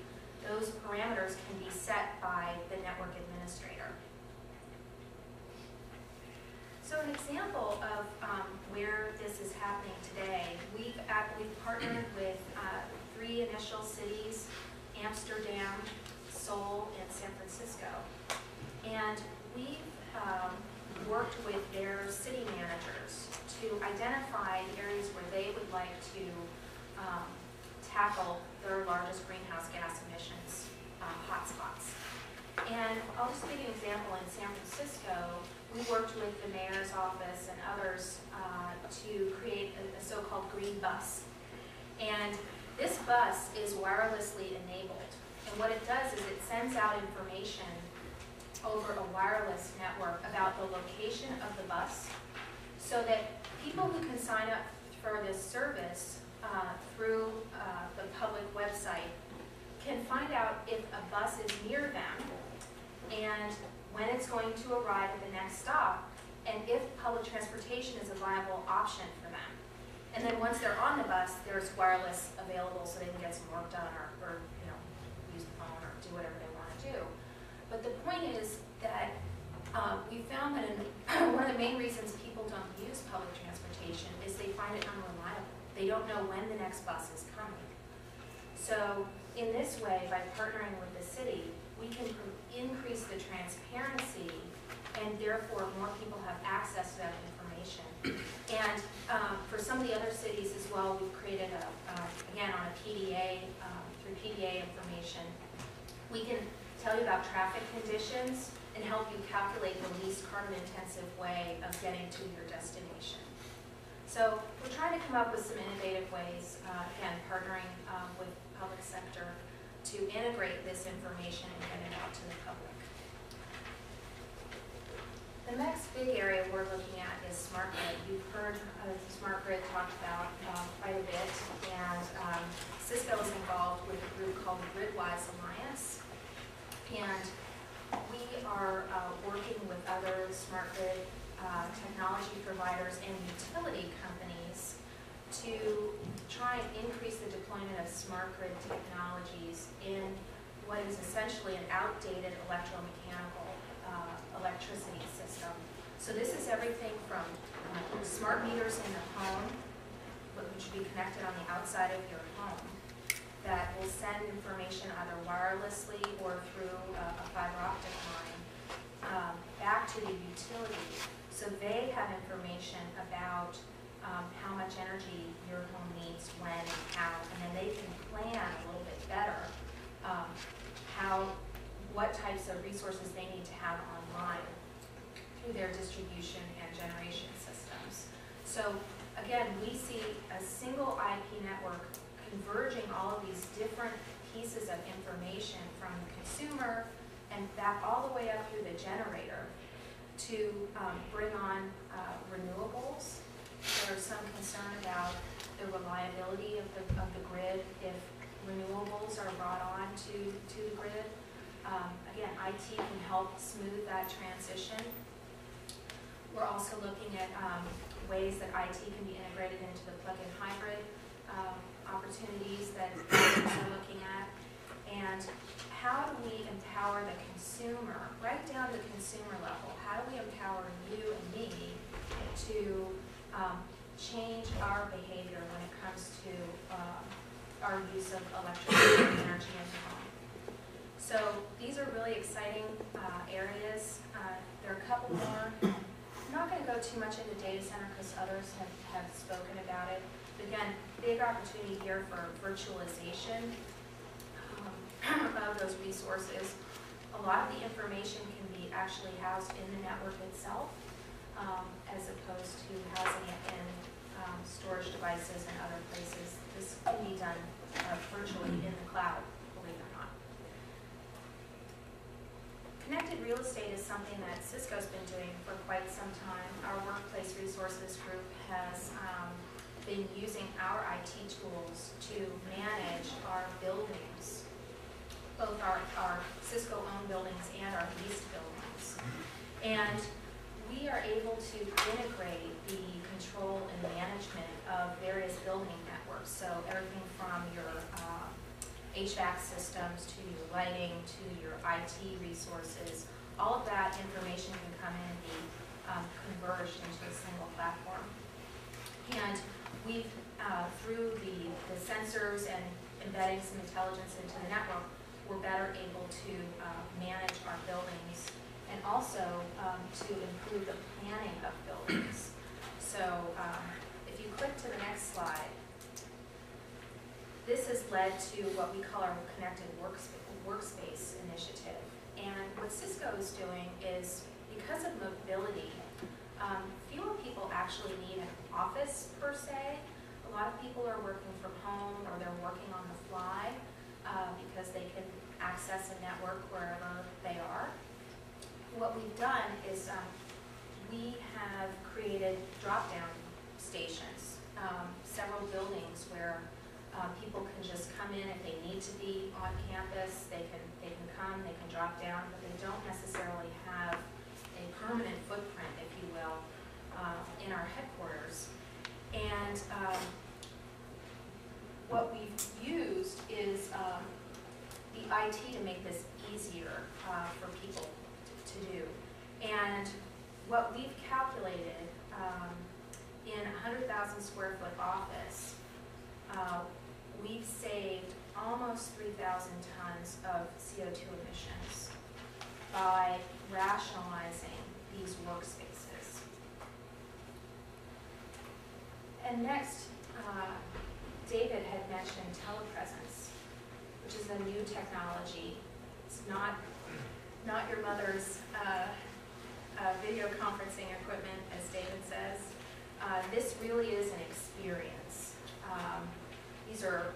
those parameters can be set by the network administrator. So an example of where this is happening today, we've partnered with 3 initial cities, Amsterdam, Seoul, and San Francisco. And we've worked with their city managers to identify the areas where they would like to tackle their largest greenhouse gas emissions hotspots. And I'll just give you an example. In San Francisco, we worked with the mayor's office and others to create a so-called green bus. And this bus is wirelessly enabled. And what it does is it sends out information over a wireless network about the location of the bus, so that people who can sign up for this service through the public website can find out if a bus is near them and when it's going to arrive at the next stop, and if public transportation is a viable option for them. And then once they're on the bus, there's wireless available so they can get some work done or you know, use the phone or do whatever they want to do. But the point is that we found that one of the main reasons people don't use public transportation is they find it unreliable. They don't know when the next bus is coming. So in this way, by partnering with the city, we can increase the transparency and therefore more people have access to that information. And for some of the other cities as well, we've created, again, on a PDA, through PDA information, we can tell you about traffic conditions and help you calculate the least carbon-intensive way of getting to your destination. So we're trying to come up with some innovative ways, again, partnering with public sector to integrate this information and get it out to the public. The next big area we're looking at is smart grid. You've heard smart grid talked about quite a bit, and Cisco is involved with a group called the Gridwise Alliance, and we are working with other smart grid technology providers and utility companies to try and increase the deployment of smart grid technologies in what is essentially an outdated electromechanical electricity system. So this is everything from smart meters in the home, which will be connected on the outside of your home, that will send information either wirelessly or through a fiber optic line back to the utility. So they have information about how much energy your home needs, when, and how, and then they can plan a little bit better what types of resources they need to have online through their distribution and generation systems. So again, we see a single IP network converging all of these different pieces of information from the consumer and back all the way up through the generator to bring on renewables. There's some concern about the reliability of the grid if renewables are brought on to the grid. Again, IT can help smooth that transition. We're also looking at ways that IT can be integrated into the plug-in hybrid opportunities that we're looking at. And how do we empower the consumer, right down to the consumer level? How do we empower you and me to change our behavior when it comes to our use of electricity and energy in the home? So these are really exciting areas. There are a couple more. I'm not going to go too much into data center because others have spoken about it. But again, big opportunity here for virtualization of those resources. A lot of the information can be actually housed in the network itself as opposed to housing it in storage devices and other places. This can be done virtually in the cloud, believe it or not. Connected real estate is something that Cisco's been doing for quite some time. Our workplace resources group has been using our IT tools to manage our buildings, both our Cisco-owned buildings and our leased buildings. And we are able to integrate the control and management of various building networks. So everything from your HVAC systems to your lighting to your IT resources, all of that information can come in and be converged into a single platform. And we've, through the sensors and embedding some intelligence into the network, we're better able to manage our buildings and also to improve the planning of buildings. So if you click to the next slide, this has led to what we call our Connected Workspace initiative. And what Cisco is doing is, because of mobility, fewer people actually need an office per se. A lot of people are working from home or they're working on the fly because they can access a network wherever they are. What we've done is we have created drop-down stations, several buildings where people can just come in if they need to be on campus. They can come, they can drop down, but they don't necessarily have a permanent footprint, if you will, in our headquarters. And what we've used is the IT to make this easier for people to do. And what we've calculated in a 100,000 square foot office, we've saved almost 3,000 tons of CO2 emissions by rationalizing these workspaces. And next, David had mentioned Telepresence, which is a new technology. It's not your mother's video conferencing equipment, as David says. This really is an experience. These are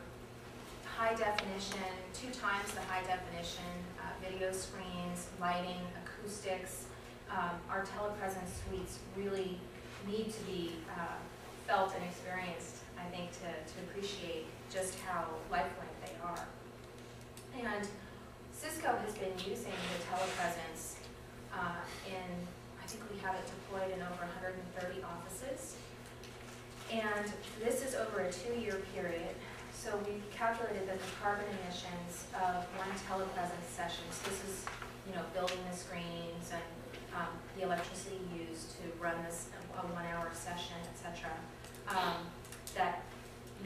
high definition, 2 times the high definition video screens, lighting, acoustics. Our Telepresence suites really need to be felt and experienced, I think, to appreciate just how lifelike they are. And Cisco has been using the Telepresence I think we have it deployed in over 130 offices. And this is over a 2-year period. So we've calculated that the carbon emissions of one Telepresence session, so this is, building the screens and the electricity used to run this a 1-hour session, etc. That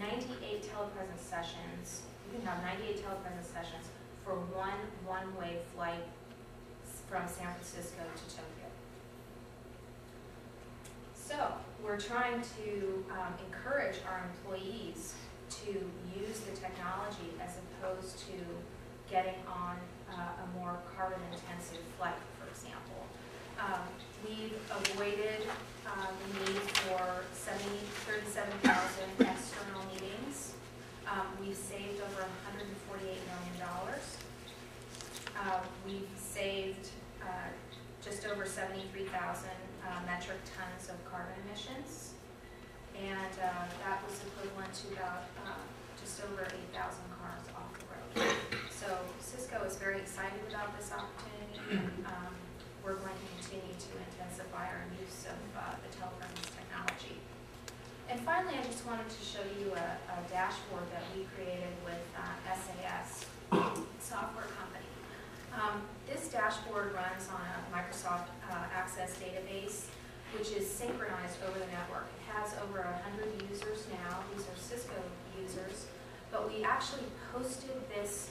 98 Telepresence sessions, you can have 98 Telepresence sessions for one-way flight from San Francisco to Tokyo. So we're trying to encourage our employees to use the technology as opposed to getting on a more carbon-intensive flight, for example. We've avoided the need for 37,000 external meetings. We've saved over $148 million. We've saved just over 73,000 metric tons of carbon emissions, and that was equivalent to about just over 8,000 cars off the road. So Cisco is very excited about this opportunity, and we're going to continue to intensify our use of the Telepresence technology. And finally, I just wanted to show you a dashboard that we created with SAS software company. This dashboard runs on a Microsoft Access database, which is synchronized over the network. It has over 100 users now. These are Cisco users. But we actually posted this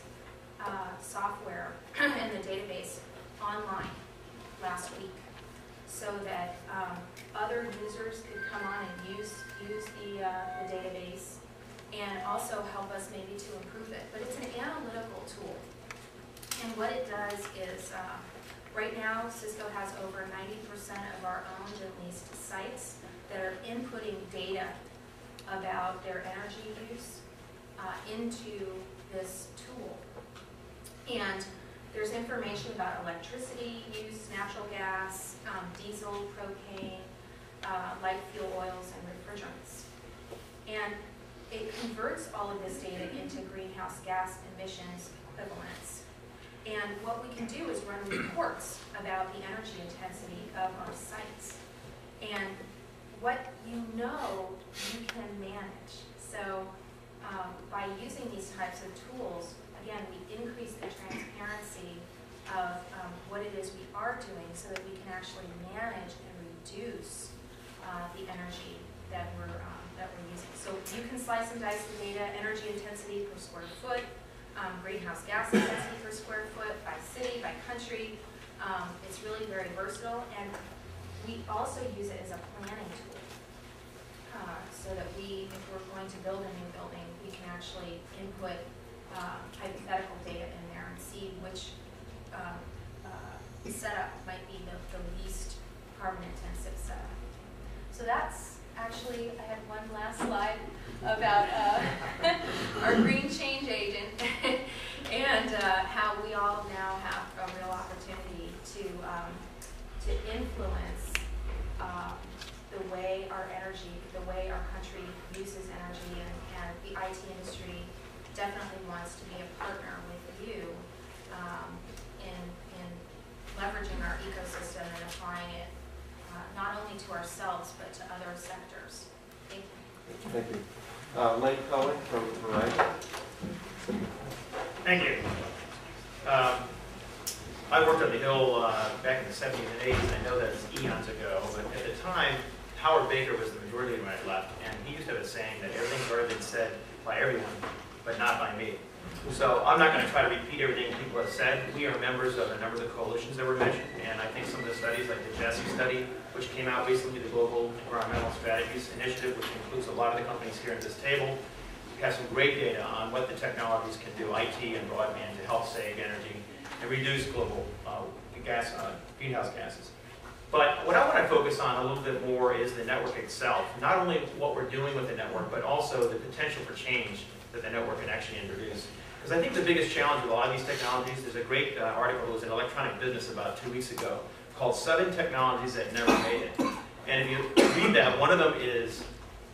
software in the database online last week so that other users could come on and use the database and also help us maybe to improve it. But it's an analytical tool. And what it does is, right now, Cisco has over 90% of our owned and leased sites that are inputting data about their energy use into this tool. And there's information about electricity use, natural gas, diesel, propane, light fuel oils, and refrigerants. And it converts all of this data into greenhouse gas emissions equivalents. And what we can do is run reports about the energy intensity of our sites. And what you can manage. So by using these types of tools, again, we increase the transparency of what it is we are doing so that we can actually manage and reduce the energy that we're using. So you can slice and dice the data, energy intensity per square foot, greenhouse gas intensity per square foot, by city, by country. It's really very versatile, and we also use it as a planning tool so that if we're going to build a new building, we can actually input hypothetical data in there and see which setup might be the least carbon intensive setup. So that's actually, I had one last slide about our green change agent and how we all now have a real opportunity to influence the way our country uses energy, and the IT industry definitely wants to be a partner with you in leveraging our ecosystem and applying it not only to ourselves but to other sectors. Thank you. Thank you. Lane Cohen from Verizon. Thank you. I worked on the Hill back in the 70s and 80s, and I know that's eons ago, but at the time, Howard Baker was the majority leader when I left, and he used to have a saying that everything's already been said by everyone, but not by me. So I'm not going to try to repeat everything people have said. We are members of a number of the coalitions that were mentioned, and I think some of the studies, like the Jesse study, which came out recently, the Global Environmental Strategies Initiative, which includes a lot of the companies here at this table, has some great data on what the technologies can do, IT and broadband, to help save energy and reduce global greenhouse gases. But what I want to focus on a little bit more is the network itself. Not only what we're doing with the network, but also the potential for change that the network can actually introduce. Because I think the biggest challenge with a lot of these technologies, there's a great article that was in Electronic Business about 2 weeks ago called 7 Technologies That Never Made It. And if you read that, one of them is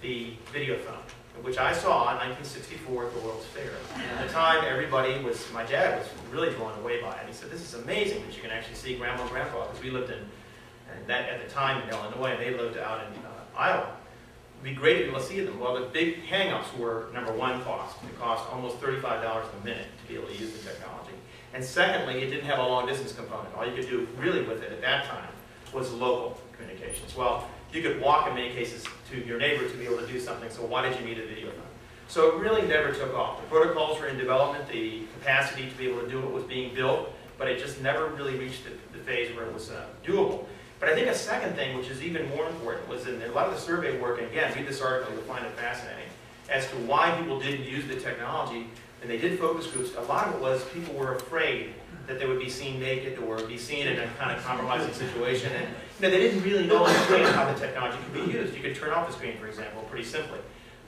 the video phone, which I saw in 1964 at the World's Fair. And at the time, everybody was, my dad was really blown away by it. He said, this is amazing that you can actually see Grandma and Grandpa, because we lived in, and that at the time in Illinois, and they lived out in Iowa. It'd be great to be able to see them. Well, the big hang-ups were, number one, cost. It cost almost $35 a minute to be able to use the technology. And secondly, it didn't have a long-distance component. All you could do really with it at that time was local communications. Well, you could walk in many cases to your neighbor to be able to do something, so why did you need a video phone? So it really never took off. The protocols were in development, the capacity to be able to do what was being built, but it just never really reached the phase where it was doable. But I think a second thing, which is even more important, was in a lot of the survey work, and again, read this article, you'll find it fascinating, as to why people didn't use the technology. And they did focus groups. A lot of it was people were afraid that they would be seen naked or be seen in a kind of compromising situation. And they didn't really know how the technology could be used. You could turn off the screen, for example, pretty simply.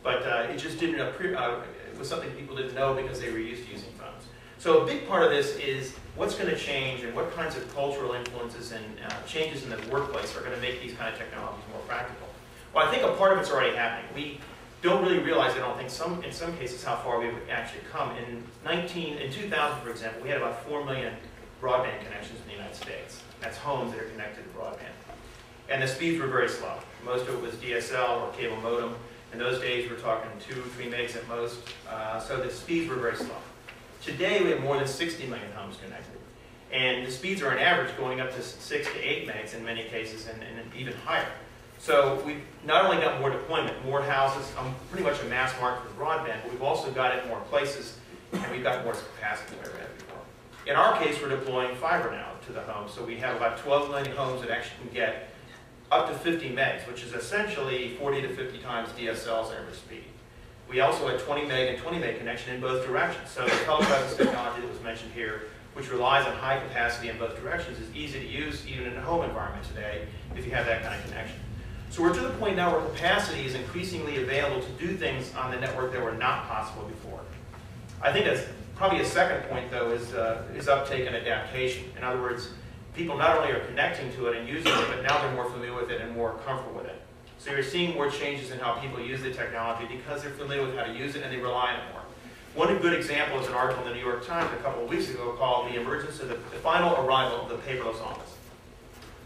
But it just didn't appear, it was something people didn't know because they were used to using phones. So a big part of this is what's going to change and what kinds of cultural influences and changes in the workplace are going to make these kind of technologies more practical. Well, I think a part of it's already happening. We don't really realize, I don't think, in some cases, how far we've actually come. In 2000, for example, we had about 4 million broadband connections in the United States. That's homes that are connected to broadband. And the speeds were very slow. Most of it was DSL or cable modem. In those days, we're talking 2 or 3 megs at most. So the speeds were very slow. Today, we have more than 60 million homes connected. And the speeds are on average going up to 6 to 8 megs in many cases and even higher. So we've not only got more deployment, more houses, pretty much a mass market for broadband, but we've also got it in more places, and we've got more capacity than we ever had before. In our case, we're deploying fiber now to the home, so we have about 12 million homes that actually can get up to 50 megs, which is essentially 40 to 50 times DSL's average speed. We also had 20 meg and 20 meg connection in both directions. So the Telepresence technology that was mentioned here, which relies on high capacity in both directions, is easy to use even in a home environment today if you have that kind of connection. So we're to the point now where capacity is increasingly available to do things on the network that were not possible before. I think that's probably a second point, though, is uptake and adaptation. In other words, people not only are connecting to it and using it, but now they're more familiar with it and more comfortable with it. So you're seeing more changes in how people use the technology because they're familiar with how to use it and they rely on it more. One good example is an article in the New York Times a couple of weeks ago called The Emergence of the Final Arrival of the Paperless Office.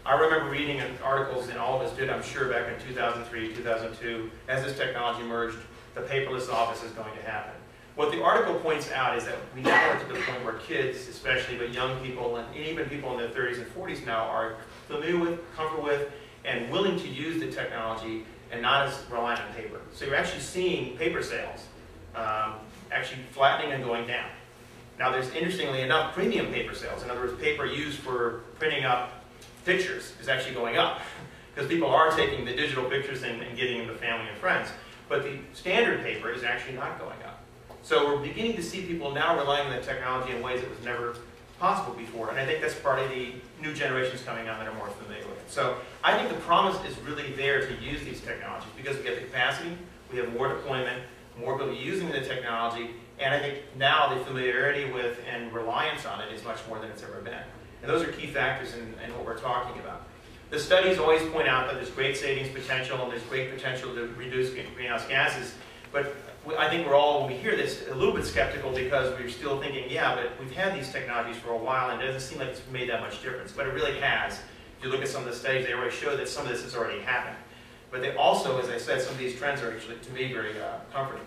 I remember reading articles, and all of us did, I'm sure, back in 2003, 2002, as this technology emerged, the paperless office is going to happen. What the article points out is that we now are to the point where kids, especially, but young people, and even people in their 30s and 40s now, are familiar with, comfortable with, and willing to use the technology and not as reliant on paper. So you're actually seeing paper sales actually flattening and going down. Now there's, interestingly enough, premium paper sales. In other words, paper used for printing up pictures is actually going up because people are taking the digital pictures and getting them to family and friends. But the standard paper is actually not going up. So we're beginning to see people now relying on the technology in ways that was never possible before. And I think that's part of the new generations coming on that are more familiar with it. So I think the promise is really there to use these technologies because we get the capacity, we have more deployment, more people using the technology, and I think now the familiarity with and reliance on it is much more than it's ever been. And those are key factors in what we're talking about. The studies always point out that there's great savings potential and there's great potential to reduce greenhouse gases. But I think we're all, when we hear this, a little bit skeptical because we're still thinking, yeah, but we've had these technologies for a while and it doesn't seem like it's made that much difference. But it really has. If you look at some of the studies, they already show that some of this has already happened. But they also also, as I said, some of these trends are actually, to me, very comforting.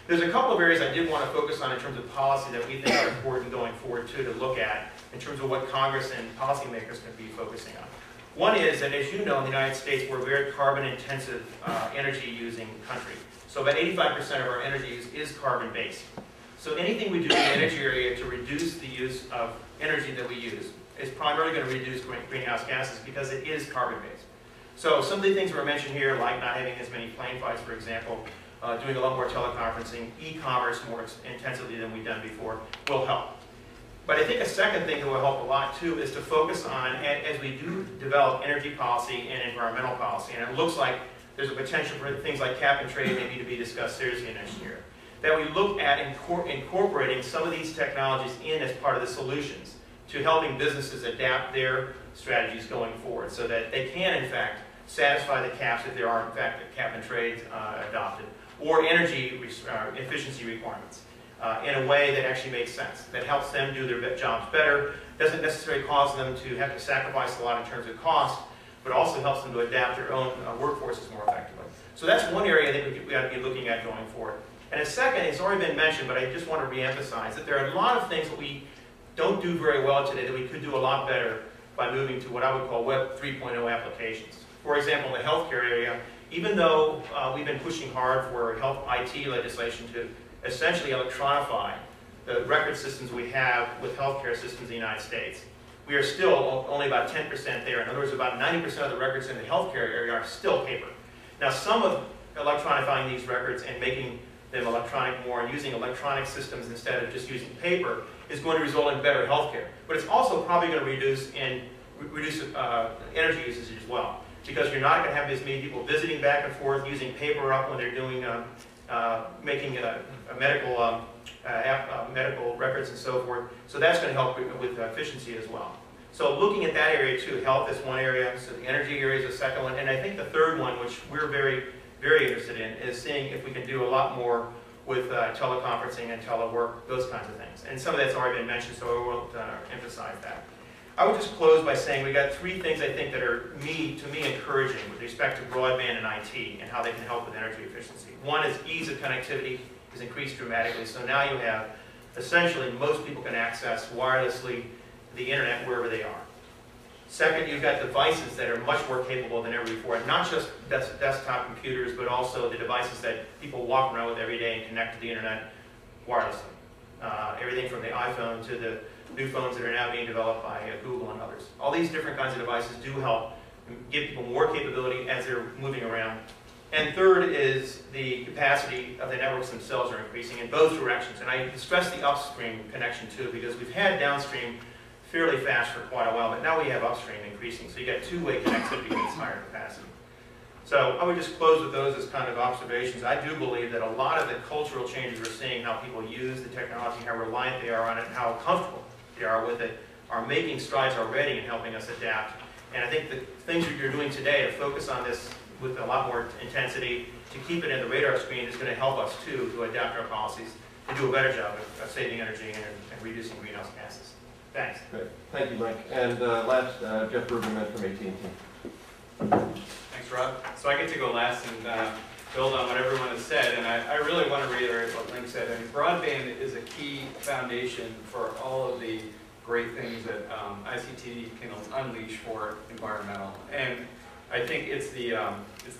There's a couple of areas I did want to focus on in terms of policy that we think are important going forward, too, to look at in terms of what Congress and policymakers can be focusing on. One is that, as you know, in the United States, we're a very carbon-intensive energy-using country. So about 85% of our energy use is carbon-based. So anything we do in the energy area to reduce the use of energy that we use is primarily going to reduce greenhouse gases because it is carbon-based. So some of the things that were mentioned here, like not having as many plane flights, for example, doing a lot more teleconferencing, e-commerce more intensively than we've done before, will help. But I think a second thing that will help a lot, too, is to focus on, as we do develop energy policy and environmental policy, and it looks like there's a potential for things like cap and trade maybe to be discussed seriously next year, that we look at incorporating some of these technologies in as part of the solutions to helping businesses adapt their strategies going forward so that they can, in fact, satisfy the caps if there are, in fact, cap and trade adopted, or energy efficiency requirements in a way that actually makes sense, that helps them do their jobs better, doesn't necessarily cause them to have to sacrifice a lot in terms of cost, but also helps them to adapt their own workforces more effectively. So that's one area I think we ought to be looking at going forward. And a second, it's already been mentioned, but I just want to reemphasize that there are a lot of things that we don't do very well today that we could do a lot better by moving to what I would call Web 3.0 applications. For example, in the healthcare area, even though we've been pushing hard for health IT legislation to essentially electronify the record systems we have with healthcare systems in the United States, we are still only about 10% there. In other words, about 90% of the records in the healthcare area are still paper. Now, some of electronifying these records and making them electronic more and using electronic systems instead of just using paper is going to result in better healthcare. But it's also probably going to reduce energy usage as well, because you're not going to have as many people visiting back and forth using paper up when they're doing making medical records and so forth. So that's going to help with efficiency as well. So looking at that area too, health is one area, so the energy area is the second one, and I think the third one, which we're very, very interested in, is seeing if we can do a lot more with teleconferencing and telework, those kinds of things. And some of that's already been mentioned, so I won't emphasize that. I would just close by saying we got three things I think that are, to me, encouraging with respect to broadband and IT and how they can help with energy efficiency. One is ease of connectivity is increased dramatically, so now you have, essentially, most people can access wirelessly the internet wherever they are. Second, you've got devices that are much more capable than ever before, and not just desktop computers, but also the devices that people walk around with every day and connect to the internet wirelessly. Everything from the iPhone to the new phones that are now being developed by Google and others. All these different kinds of devices do help give people more capability as they're moving around. And third is the capacity of the networks themselves are increasing in both directions. And I stress the upstream connection too, because we've had downstream fairly fast for quite a while, but now we have upstream increasing. So you got two-way connectivity with this higher capacity. So I would just close with those as kind of observations. I do believe that a lot of the cultural changes we're seeing, how people use the technology, how reliant they are on it, and how comfortable they are with it, are making strides already in helping us adapt. And I think the things that you're doing today to focus on this with a lot more intensity, to keep it in the radar screen, is going to help us too to adapt our policies to do a better job of saving energy and reducing greenhouse gases. Thanks. Great. Thank you, Mike. And last, Jeff Ruberman from AT&T. Thanks, Rob. So I get to go last and build on what everyone has said, and I really want to reiterate what Link said. I mean, broadband is a key foundation for all of the great things that ICT can unleash for environmental. And I think it's the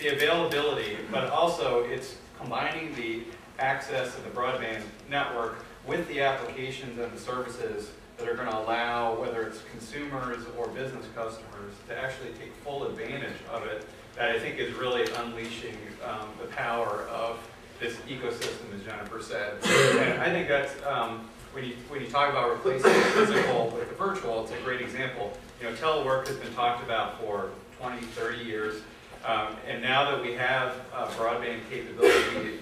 availability, but also it's combining the access of the broadband network with the applications and the services that are going to allow, whether it's consumers or business customers, to actually take full advantage of it, that I think is really unleashing the power of this ecosystem, as Jennifer said. And I think that's, when you talk about replacing the physical with the virtual, it's a great example. You know, telework has been talked about for 20, 30 years. And now that we have broadband capability,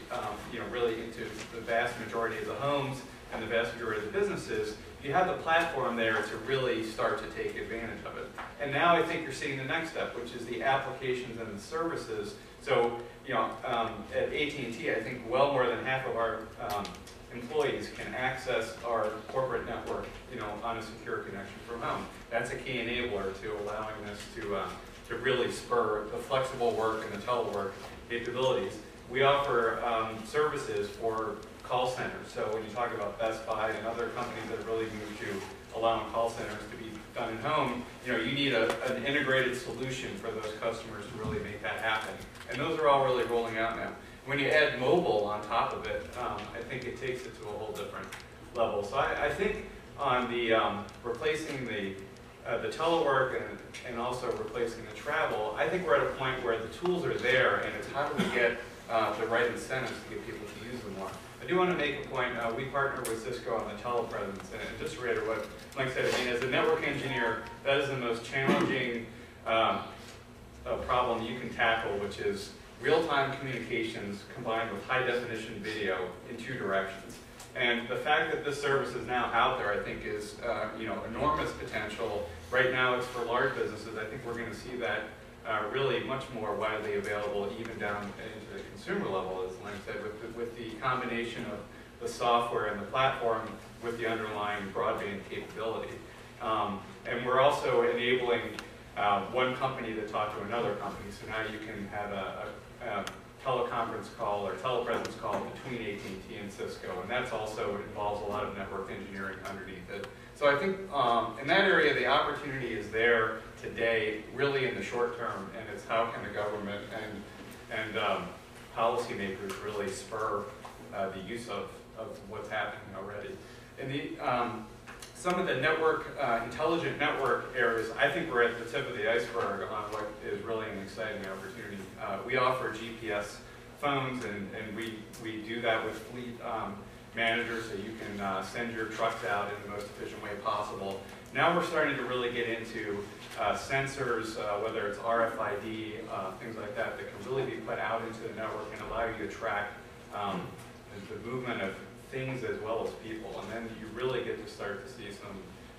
you know, really into the vast majority of the homes and the vast majority of the businesses, you have the platform there to really start to take advantage of it. And now I think you're seeing the next step, which is the applications and the services. So, you know, at AT&T, I think well more than half of our employees can access our corporate network, you know, on a secure connection from home. That's a key enabler to allowing this to to really spur the flexible work and the telework capabilities. We offer services for call centers. So when you talk about Best Buy and other companies that have really moved to allowing call centers to be done at home, you need an integrated solution for those customers to really make that happen. And those are all really rolling out now. When you add mobile on top of it, I think it takes it to a whole different level. So I think on the replacing the telework and also replacing the travel, I think we're at a point where the tools are there, and it's how do we get the right incentives to get people to use them more. I do want to make a point. We partner with Cisco on the Telepresence, and just to reiterate what Mike said, I mean, as a network engineer, that is the most challenging problem you can tackle, which is real-time communications combined with high-definition video in two directions. And the fact that this service is now out there, I think, is enormous potential. Right now, it's for large businesses. I think we're going to see that really much more widely available, even down into the consumer level, as Len said, with the combination of the software and the platform with the underlying broadband capability. And we're also enabling one company to talk to another company. So now you can have a teleconference call or telepresence call between AT&T and Cisco, and that's also involves a lot of network engineering underneath it. So I think in that area, the opportunity is there today, really in the short term, and it's how can the government and policymakers really spur the use of what's happening already. In the some of the network, intelligent network areas, I think we're at the tip of the iceberg on what is really an exciting opportunity. We offer GPS phones, and we do that with fleet managers, so you can send your trucks out in the most efficient way possible. Now we're starting to really get into sensors, whether it's RFID, things like that, that can really be put out into the network and allow you to track the movement of things as well as people, and then you really get to start to see some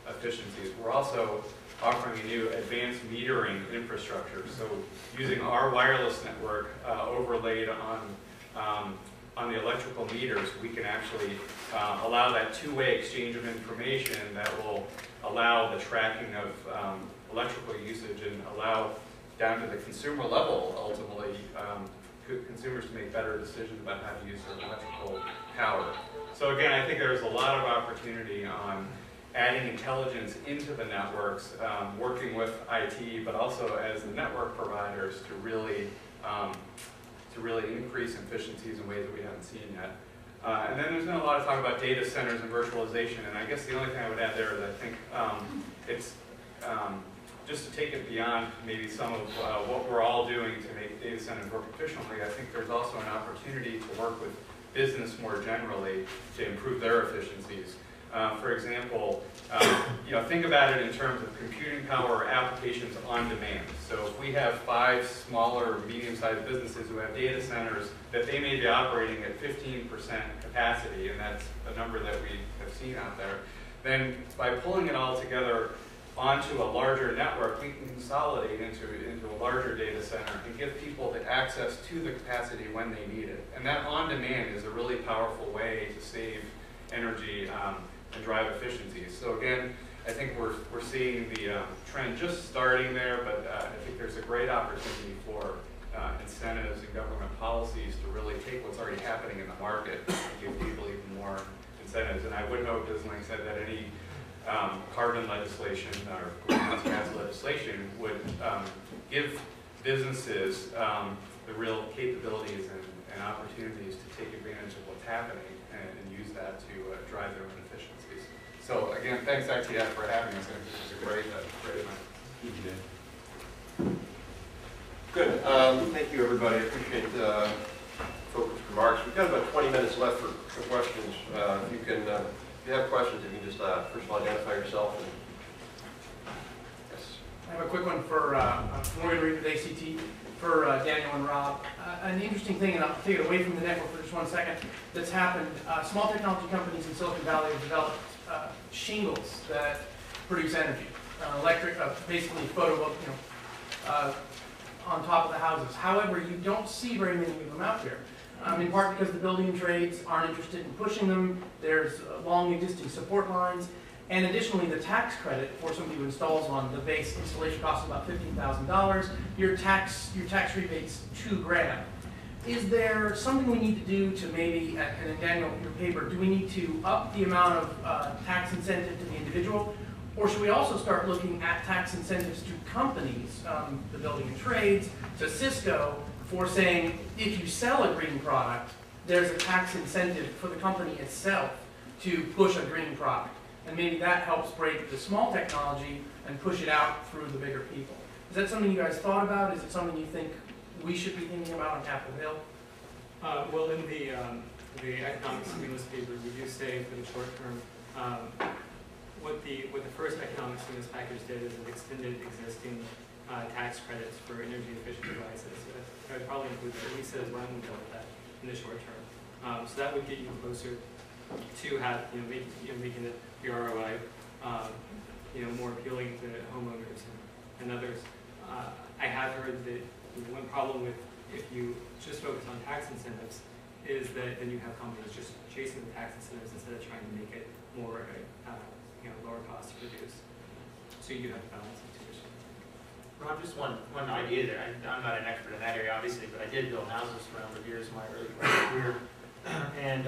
efficiencies. We're also offering a new advanced metering infrastructure, so using our wireless network overlaid on the electrical meters, we can actually allow that two-way exchange of information that will allow the tracking of electrical usage and allow down to the consumer level, ultimately, consumers to make better decisions about how to use their electrical power. So again, I think there's a lot of opportunity on adding intelligence into the networks, working with IT, but also as the network providers to really increase efficiencies in ways that we haven't seen yet. And then there's been a lot of talk about data centers and virtualization, and I guess the only thing I would add there is I think it's just to take it beyond maybe some of what we're all doing to make data centers work efficiently. I think there's also an opportunity to work with business more generally to improve their efficiencies. For example, think about it in terms of computing power or applications on demand. So if we have 5 smaller, medium-sized businesses who have data centers that they may be operating at 15% capacity, and that's a number that we have seen out there, then by pulling it all together onto a larger network, we can consolidate into a larger data center and give people the access to the capacity when they need it. And that on-demand is a really powerful way to save energy and drive efficiencies. So again, I think we're seeing the trend just starting there, but I think there's a great opportunity for incentives and government policies to really take what's already happening in the market and give people even more incentives. And I would hope, as Link said, that any carbon legislation or greenhouse gas legislation would give businesses the real capabilities and opportunities to take advantage of what's happening and use that to drive their own efficiencies. So again, thanks ITIF for having us. I think this is a great event. Good. Thank you, everybody. I appreciate the focused remarks. We've got about 20 minutes left for questions. If you have questions, you can just first of all identify yourself. And yes. I have a quick one for Morgan Reed with ACT for Daniel and Rob. An interesting thing, and I'll take it away from the network for just 1 second, that's happened. Small technology companies in Silicon Valley have developed shingles that produce energy, electric, basically on top of the houses. However, you don't see very many of them out there. In part because the building trades aren't interested in pushing them. There's long existing support lines, And additionally, the tax credit for somebody who installs one, the base installation cost is about $15,000. Your tax rebate's $2,000. Is there something we need to do to maybe, and then Daniel, your paper, do we need to up the amount of tax incentive to the individual? Or should we also start looking at tax incentives to companies, the building and trades, to Cisco, for saying if you sell a green product, there's a tax incentive for the company itself to push a green product. And maybe that helps break the small technology and push it out through the bigger people. Is that something you guys thought about? Is it something you think we should be thinking about on Capitol Hill? Well, in the economic stimulus paper, we do say for the short term, what the first economic stimulus package did is it extended existing tax credits for energy efficient devices. So I would probably include that. At least as one would go with that in the short term. So that would get you closer to have making the ROI more appealing to homeowners and others. I have heard that one problem with if you just focus on tax incentives is that then you have companies just chasing the tax incentives instead of trying to make it more lower cost to produce. So you do have to balance the two issues. Rob, just one idea there. I'm not an expert in that area, obviously, but I did build houses for a number of years in my early career. And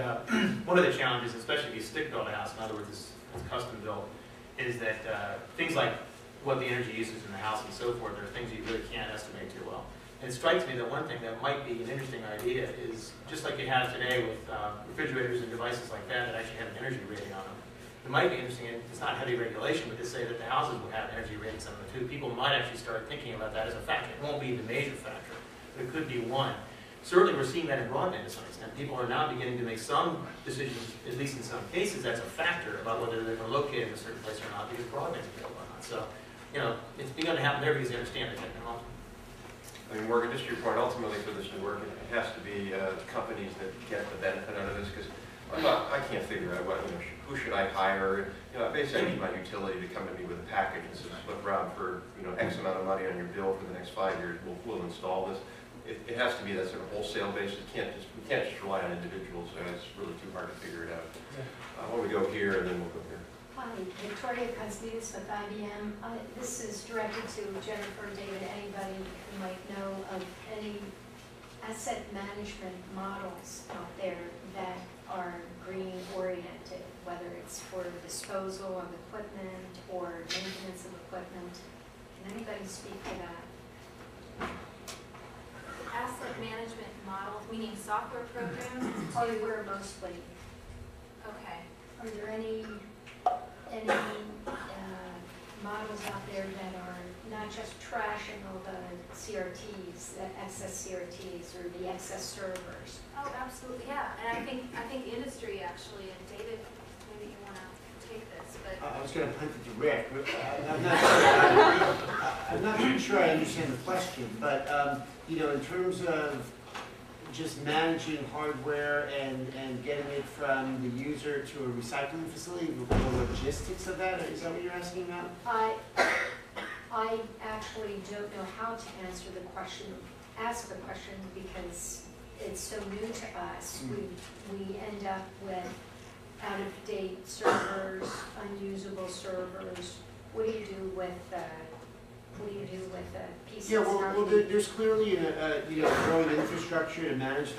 one of the challenges, especially if you stick build a house, in other words, it's custom built, is that things like what the energy uses in the house and so forth are things you really can't estimate too well. And it strikes me that one thing that might be an interesting idea is, just like you have today with refrigerators and devices like that actually have an energy rating on them. It might be interesting, it's not heavy regulation, but to say that the houses will have energy ratings on them too. People might actually start thinking about that as a factor. It won't be the major factor, but it could be one. Certainly we're seeing that in broadband to some extent. People are now beginning to make some decisions, at least in some cases, that's a factor about whether they're going to locate in a certain place or not because broadband's available or not. So, it's begun to happen there because they understand the technology. I mean, Morgan, just your point, ultimately for this to work, it has to be companies that get the benefit out of this, because I can't figure out who should I hire. Basically I need my utility to come to me with a package and says, look, Rob, for X amount of money on your bill for the next 5 years, we'll install this. It has to be that sort of wholesale basis. We can't just rely on individuals. It's really too hard to figure it out. Why don't we go here and then we'll go here. Hi, Victoria Cosmides with IBM. This is directed to Jennifer, David, anybody who might know of any asset management models out there that are green oriented, whether it's for disposal of equipment or maintenance of equipment. Can anybody speak to that? Asset management models, meaning software programs? Hardware mostly. Okay. Are there any models out there that are not just trashing all the CRTs, the excess CRTs or the excess servers? Oh, absolutely, yeah. And I think the industry actually, and David, maybe you want to take this, but I was going to punt it to Rick. I'm not sure I understand the question, but in terms of just managing hardware and getting it from the user to a recycling facility, the logistics of that, is that what you're asking about? I actually don't know how to ask the question because it's so new to us. We end up with out-of-date servers, unusable servers. What do you do with pieces? Yeah, well, there's clearly a growing infrastructure to manage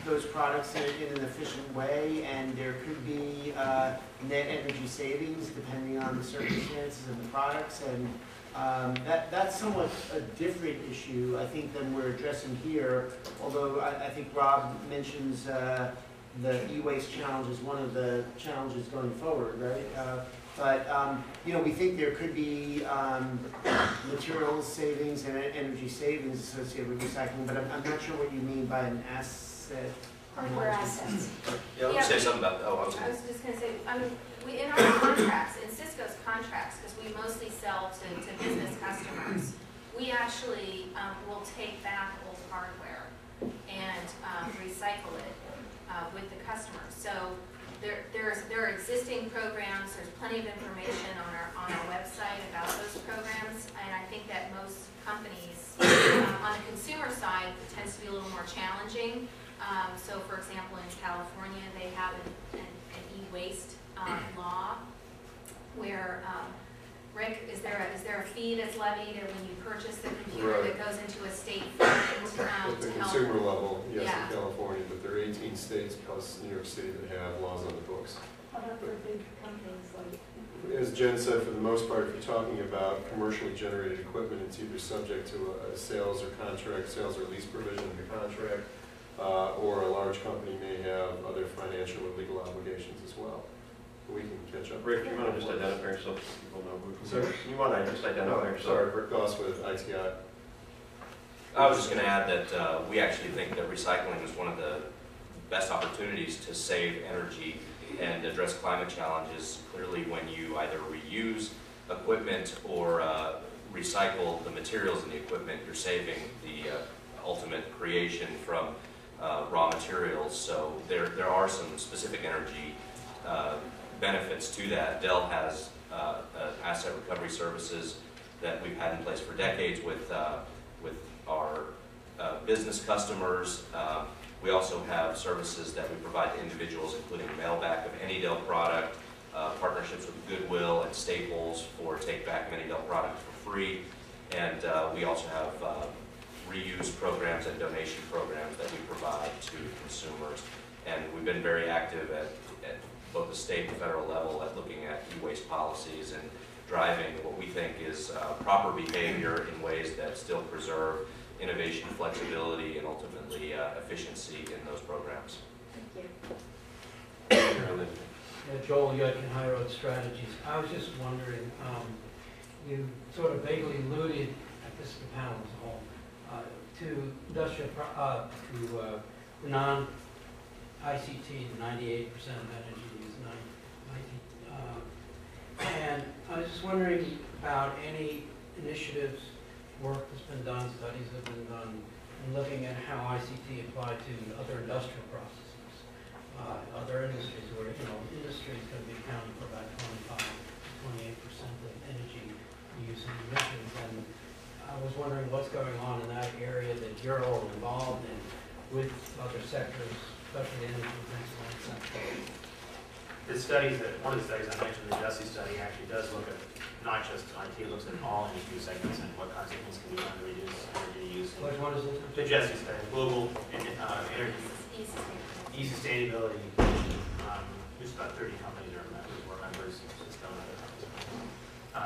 those products in an efficient way, and there could be net energy savings depending on the circumstances of the products, and that's somewhat a different issue, I think, than we're addressing here. Although I think Rob mentions the e-waste challenge is one of the challenges going forward, right? But we think there could be materials savings and energy savings associated with recycling, but I'm not sure what you mean by an asset. Hardware assets. Yeah, let me say something about that. I was just going to say, in our contracts, in Cisco's contracts, because we mostly sell to business customers, we actually will take back old hardware and recycle it with the customers. So there are existing programs. There's plenty of information on our website about those programs, and I think that most companies on the consumer side it tends to be a little more challenging. So, for example, in California, they have an e-waste law where, Rick, is there a fee that's levied or when you purchase the computer Right. that goes into a state fund At the to help? consumer level, yes, Yeah. in California, but there are 18 states plus New York City that have laws on the books. How about for big companies like? As Jen said, for the most part, if you're talking about commercially generated equipment, it's either subject to a sales or lease provision in the contract, or a large company may have other financial or legal obligations as well. We can catch up. Rick, you want to just identify yourself so people know who? Sir? You want to just identify Oh, yourself? sorry, Rick Goss with ITI. I was just going to add that we actually think that recycling is one of the best opportunities to save energy and address climate challenges. Clearly, when you either reuse equipment or recycle the materials in the equipment, you're saving the ultimate creation from raw materials. So there are some specific energy benefits to that. Dell has asset recovery services that we've had in place for decades with our business customers. We also have services that we provide to individuals, including mailback of any Dell product, partnerships with Goodwill and Staples for take back of any Dell product for free, and we also have reuse programs and donation programs that we provide to consumers. And we've been very active at both the state and federal level at looking at e-waste policies and driving what we think is proper behavior in ways that still preserve innovation, flexibility, and ultimately efficiency in those programs. Thank you. Joel Yudkin, High Road Strategies. I was just wondering, you sort of vaguely alluded, I guess the panel as a whole, to industrial, to non-ICT, 98% of energy is non-IT. And I was just wondering about any initiatives, work that's been done, studies that have been done, in looking at how ICT apply to other industrial processes, other industries where, industry is going to be accounting for about 25 to 28% of energy use and emissions. And I was wondering what's going on in that area that you're all involved in with other sectors, especially energy and things like that. The studies one of the studies I mentioned, the Jesse study, actually does look at not just IT, it looks at all industry segments and what kinds of things can be done to reduce energy use. Which one is it? The Jesse study, global energy e-sustainability. Just about 30 companies are members, Cisco and other companies.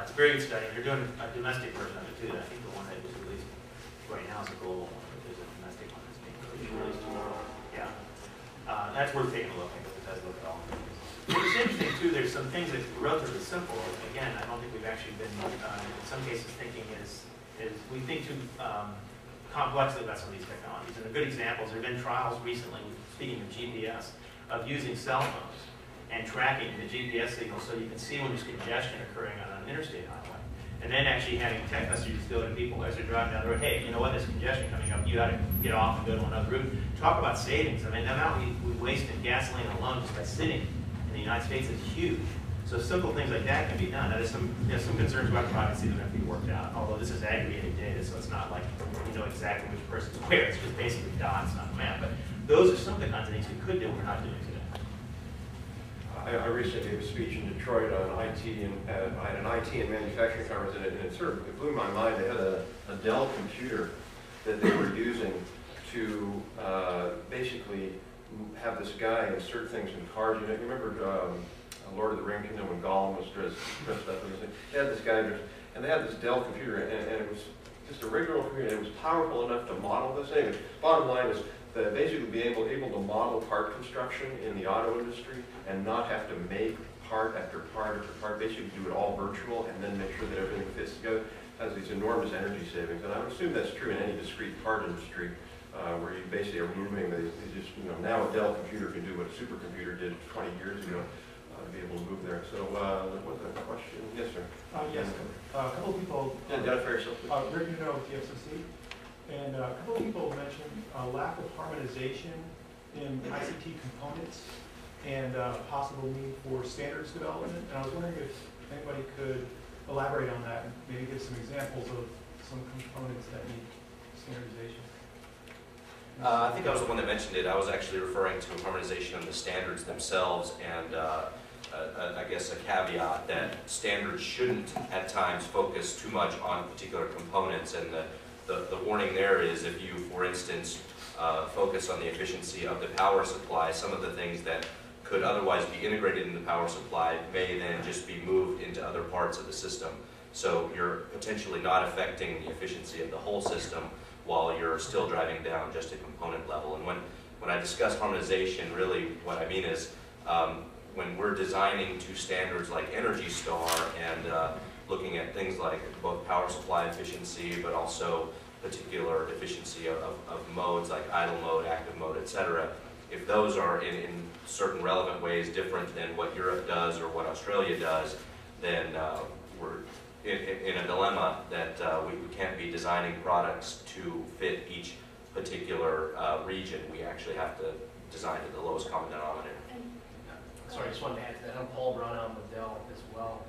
It's a very good study. They're doing a domestic version of it too. I think the one that was released right now is a global one, but there's a domestic one that's being released tomorrow. Yeah. That's worth taking a look at, because it does look at all. It's interesting too, there's some things that are relatively simple. Again, I don't think we've actually been, in some cases, thinking is we think too complexly about some of these technologies. And the good examples, there have been trials recently, speaking of GPS, of using cell phones and tracking the GPS signal so you can see when there's congestion occurring on an interstate highway. And then actually having text messages go to people as they're driving down the road, hey, you know what, there's congestion coming up, you got to get off and go to another route. Talk about savings. I mean, the amount we waste in gasoline alone just by sitting in the United States is huge. So simple things like that can be done. Now, there's some concerns about privacy that have to be worked out, although this is aggregated data, so it's not like you know exactly which person's where. It's just basically dots on a map. But those are some of the kinds of things we could do we're not doing today. I recently gave a speech in Detroit on IT and I had an IT and manufacturing conference, and it sort of blew my mind. They had a Dell computer that they were using to basically have this guy insert things in cars. You remember Lord of the Rings, when Gollum was dressed up and everything? They had this guy, and they had this Dell computer, and it was just a regular computer, and it was powerful enough to model this thing. Bottom line is that basically be able to model part construction in the auto industry and not have to make part after part after part, basically do it all virtual and then make sure that everything fits together, has these enormous energy savings. And I would assume that's true in any discrete part industry where you basically are moving now a Dell computer can do what a supercomputer did 20 years ago to be able to move there. So what's the question? Yes, sir. Yes, a couple of people. Identify yourself, please. Rick Nuno with the FCC. And a couple of people mentioned a lack of harmonization in ICT components and possible need for standards development. And I was wondering if anybody could elaborate on that and maybe give some examples of some components that need standardization. I think I was the one that mentioned it. I was actually referring to harmonization of the standards themselves, and I guess, a caveat that standards shouldn't at times focus too much on particular components, and the warning there is if you, for instance, focus on the efficiency of the power supply, some of the things that could otherwise be integrated in the power supply may then just be moved into other parts of the system. So you're potentially not affecting the efficiency of the whole system while you're still driving down just a component level. And when I discuss harmonization, really what I mean is when we're designing to standards like Energy Star and looking at things like both power supply efficiency, but also particular efficiency of modes like idle mode, active mode, etc. If those are in certain relevant ways different than what Europe does or what Australia does, then we're in a dilemma that we can't be designing products to fit each particular region. We actually have to design to the lowest common denominator. Sorry, I just wanted to add to that. I'm Paul Brown, I'm with Dell as well.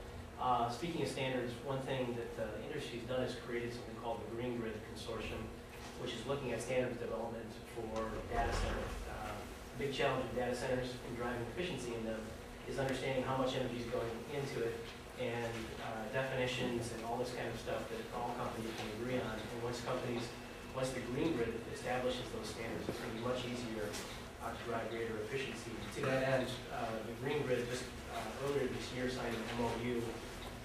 Speaking of standards, one thing that the industry's done is created something called the Green Grid Consortium, which is looking at standards development for data centers. The big challenge of data centers and driving efficiency in them is understanding how much energy is going into it, and definitions and all this kind of stuff that all companies can agree on. And once the Green Grid establishes those standards, it's going to be much easier to drive greater efficiency. To that end, the Green Grid just earlier this year signed an MOU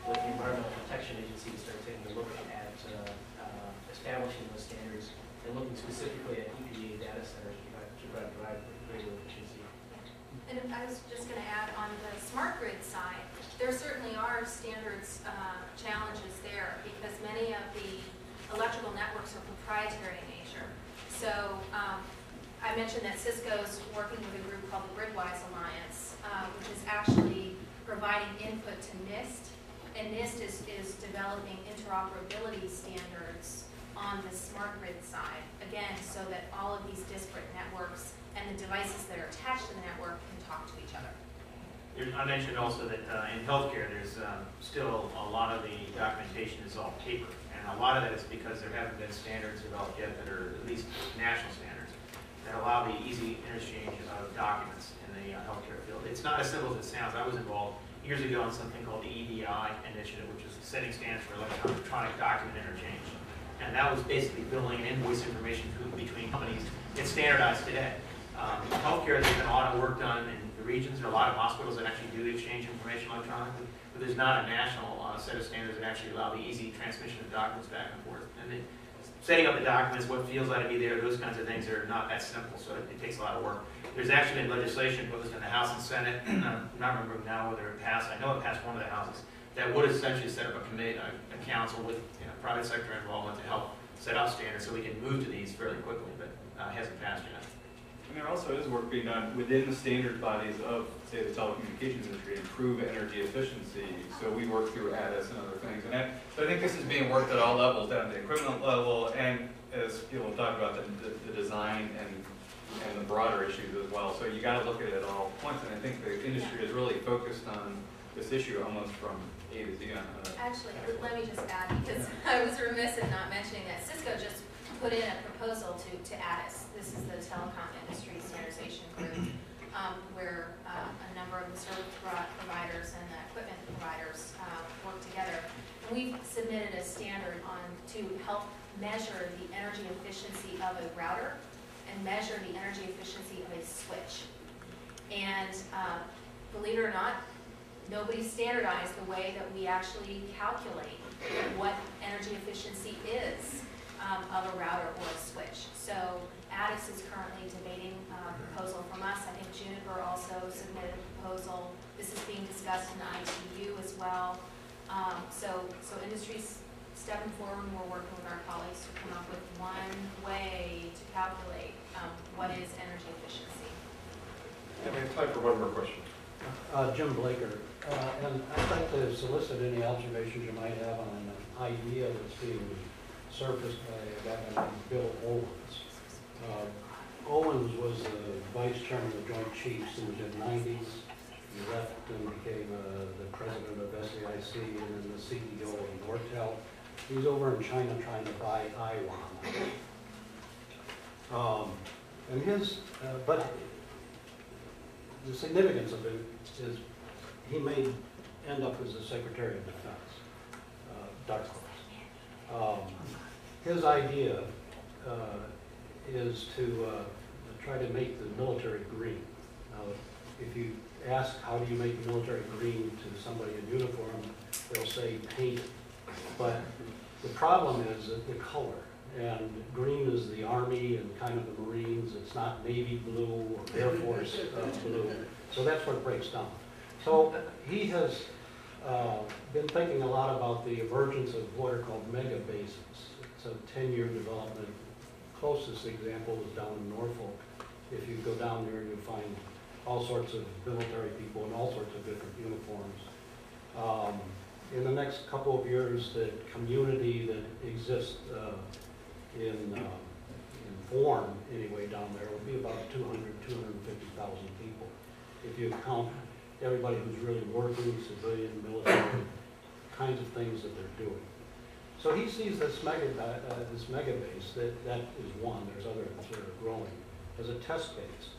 with the Environmental Protection Agency to start taking a look at establishing those standards and looking specifically at EPA data centers to drive greater efficiency. And I was just going to add on the smart grid side, there certainly are standards challenges there because many of the electrical networks are proprietary in nature. So I mentioned that Cisco's working with a group called the Gridwise Alliance, which is actually providing input to NIST, and NIST is developing interoperability standards on the smart grid side, again, so that all of these disparate networks and the devices that are attached to the network can talk to each other. I mentioned also that in healthcare, there's still a lot of the documentation is all paper, and a lot of that is because there haven't been standards developed yet that are at least national standards that allow the easy interchange of documents in the healthcare field. It's not as simple as it sounds. I was involved years ago in something called the EDI initiative, which is setting standards for electronic document interchange. And that was basically billing and invoice information between companies. It's standardized today. Healthcare, there's been a lot of work done in the regions. There are a lot of hospitals that actually do exchange information electronically, but there's not a national set of standards that actually allow the easy transmission of documents back and forth. And setting up the documents, what fields ought to be there, those kinds of things are not that simple, so it takes a lot of work. There's actually been legislation both in the House and Senate, I'm not remembering now whether it passed, I know it passed one of the houses, that would essentially set up a committee, a council with private sector involvement to help set up standards so we can move to these fairly quickly, but it hasn't passed yet. And there also is work being done within the standard bodies of, say, the telecommunications industry to improve energy efficiency. So we work through ADAS and other things. And so I think this is being worked at all levels, down to the equipment level, and as people talk about the design and the broader issues as well. So you got to look at it at all points. And I think the industry is really focused on this issue almost from A to Z. Actually, let me just add, because I was remiss in not mentioning that Cisco just put in a proposal to ADAS. This is the Telecom Industry Standardization Group, where a number of the service providers and the equipment providers work together. And we've submitted a standard to help measure the energy efficiency of a router and measure the energy efficiency of a switch. And believe it or not, nobody's standardized the way that we actually calculate what energy efficiency is of a router or a switch. So ADAS is currently debating a proposal from us. I think Juniper also submitted a proposal. This is being discussed in the ITU as well. So industry's stepping forward, and we're working with our colleagues to come up with one way to calculate what is energy efficiency. And we have time for one more question. Jim Blaker, and I'd like to solicit any observations you might have on an idea that's being surfaced by a guy named Bill Owens. Owens was the vice chairman of the Joint Chiefs in the mid-90s. He left and became the president of SAIC and then the CEO of Nortel. He's over in China trying to buy Taiwan. And but the significance of it is he may end up as the Secretary of Defense, dark horse. His idea is to try to make the military green. Now, if you ask how do you make the military green to somebody in uniform, they'll say paint. But the problem is that the color. And green is the Army and kind of the Marines. It's not Navy blue or Air Force blue. So that's what it breaks down. So he has been thinking a lot about the emergence of what are called mega bases. It's a 10-year development. Closest example is down in Norfolk. If you go down there, you'll find all sorts of military people in all sorts of different uniforms. In the next couple of years, the community that exists in form anyway down there will be about 250,000 people. If you count everybody who's really working, civilian, military, kinds of things that they're doing. So he sees this mega base, that is one, there's others that are growing, as a test base.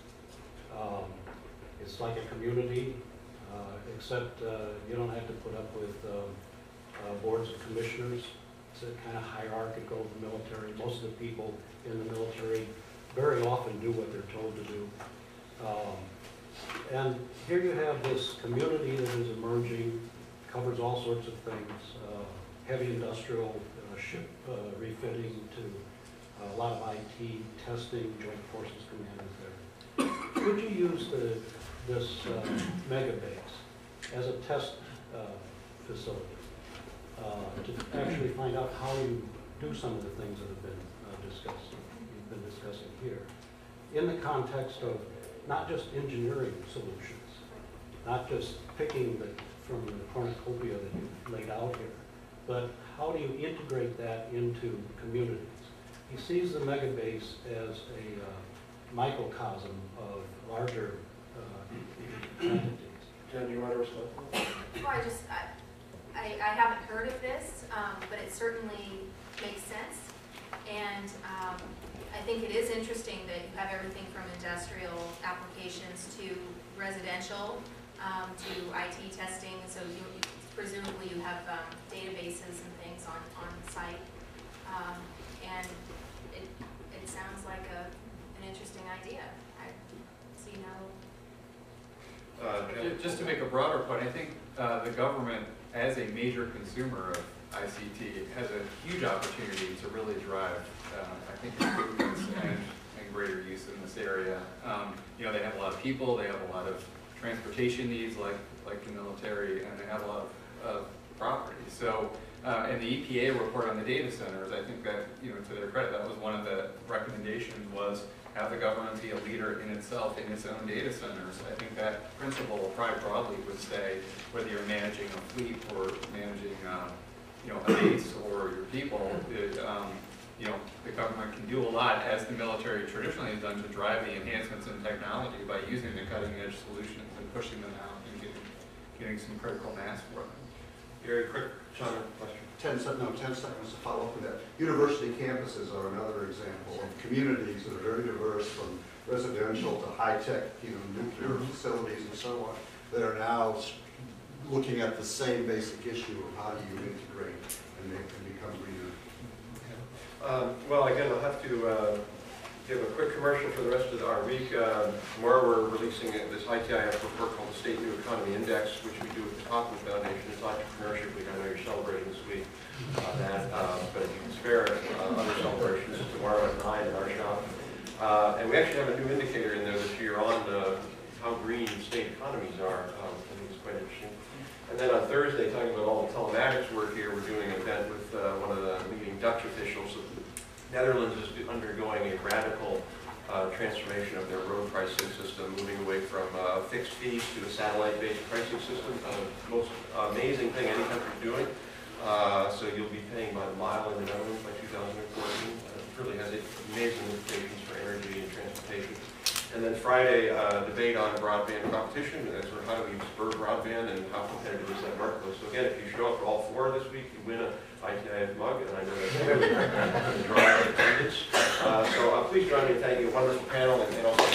It's like a community, except you don't have to put up with boards of commissioners. It's kind of hierarchical, the military. Most of the people in the military very often do what they're told to do. And here you have this community that is emerging, covers all sorts of things, heavy industrial, ship refitting to a lot of IT, testing, joint forces command is there. Could you use this mega base as a test facility to actually find out how you do some of the things that have been you've been discussing here, in the context of not just engineering solutions, not just picking from the cornucopia that you've laid out here, but how do you integrate that into communities? He sees the mega base as a microcosm of larger entities. Jen, do you want to respond? Well, I haven't heard of this, but it certainly makes sense. And I think it is interesting that you have everything from industrial applications to residential to IT testing. So presumably you have databases and things on site. And it sounds like an interesting idea. I see no... Just to make a broader point, I think the government, as a major consumer of ICT, has a huge opportunity to really drive, I think, improvements and greater use in this area. You know, they have a lot of people, they have a lot of transportation needs, like the military, and they have a lot of property. So, and the EPA report on the data centers, I think that, you know, to their credit, that was one of the recommendations was have the government be a leader in itself in its own data centers. I think that principle probably broadly would say whether you're managing a fleet or managing you know, a base or your people, you know, the government can do a lot, as the military traditionally has done, to drive the enhancements in technology by using the cutting edge solutions and pushing them out and getting some critical mass for them. Very quick, Sean, question. 10 seconds to follow up with that. University campuses are another example of communities that are very diverse, from residential to high-tech, you know, nuclear facilities and so on, that are now looking at the same basic issue of how do you integrate and make them become greener. Well, again, I'll have to give a quick commercial for the rest of our week. Tomorrow we're releasing this ITIF report called the State New Economy Index, which we do with the Hoffman Foundation. It's entrepreneurship week. I know you're celebrating this week. But if you can spare other celebrations, tomorrow at 9 in our shop. And we actually have a new indicator in there this year on how green state economies are. I think it's quite interesting. And then on Thursday, talking about all the telematics work here, we're doing an event with one of the leading Dutch officials. Netherlands is undergoing a radical transformation of their road pricing system, moving away from fixed fees to a satellite-based pricing system. Most amazing thing any country's doing. So you'll be paying by the mile in the Netherlands by 2014. It really has amazing implications for energy and transportation. And then Friday, debate on broadband competition, and sort of how do we spur broadband and how competitive is that marketplace. So again, if you show up for all 4 this week, you win a ITIF mug, and I know that's going to draw attendance. So please join me in thanking one little panel and also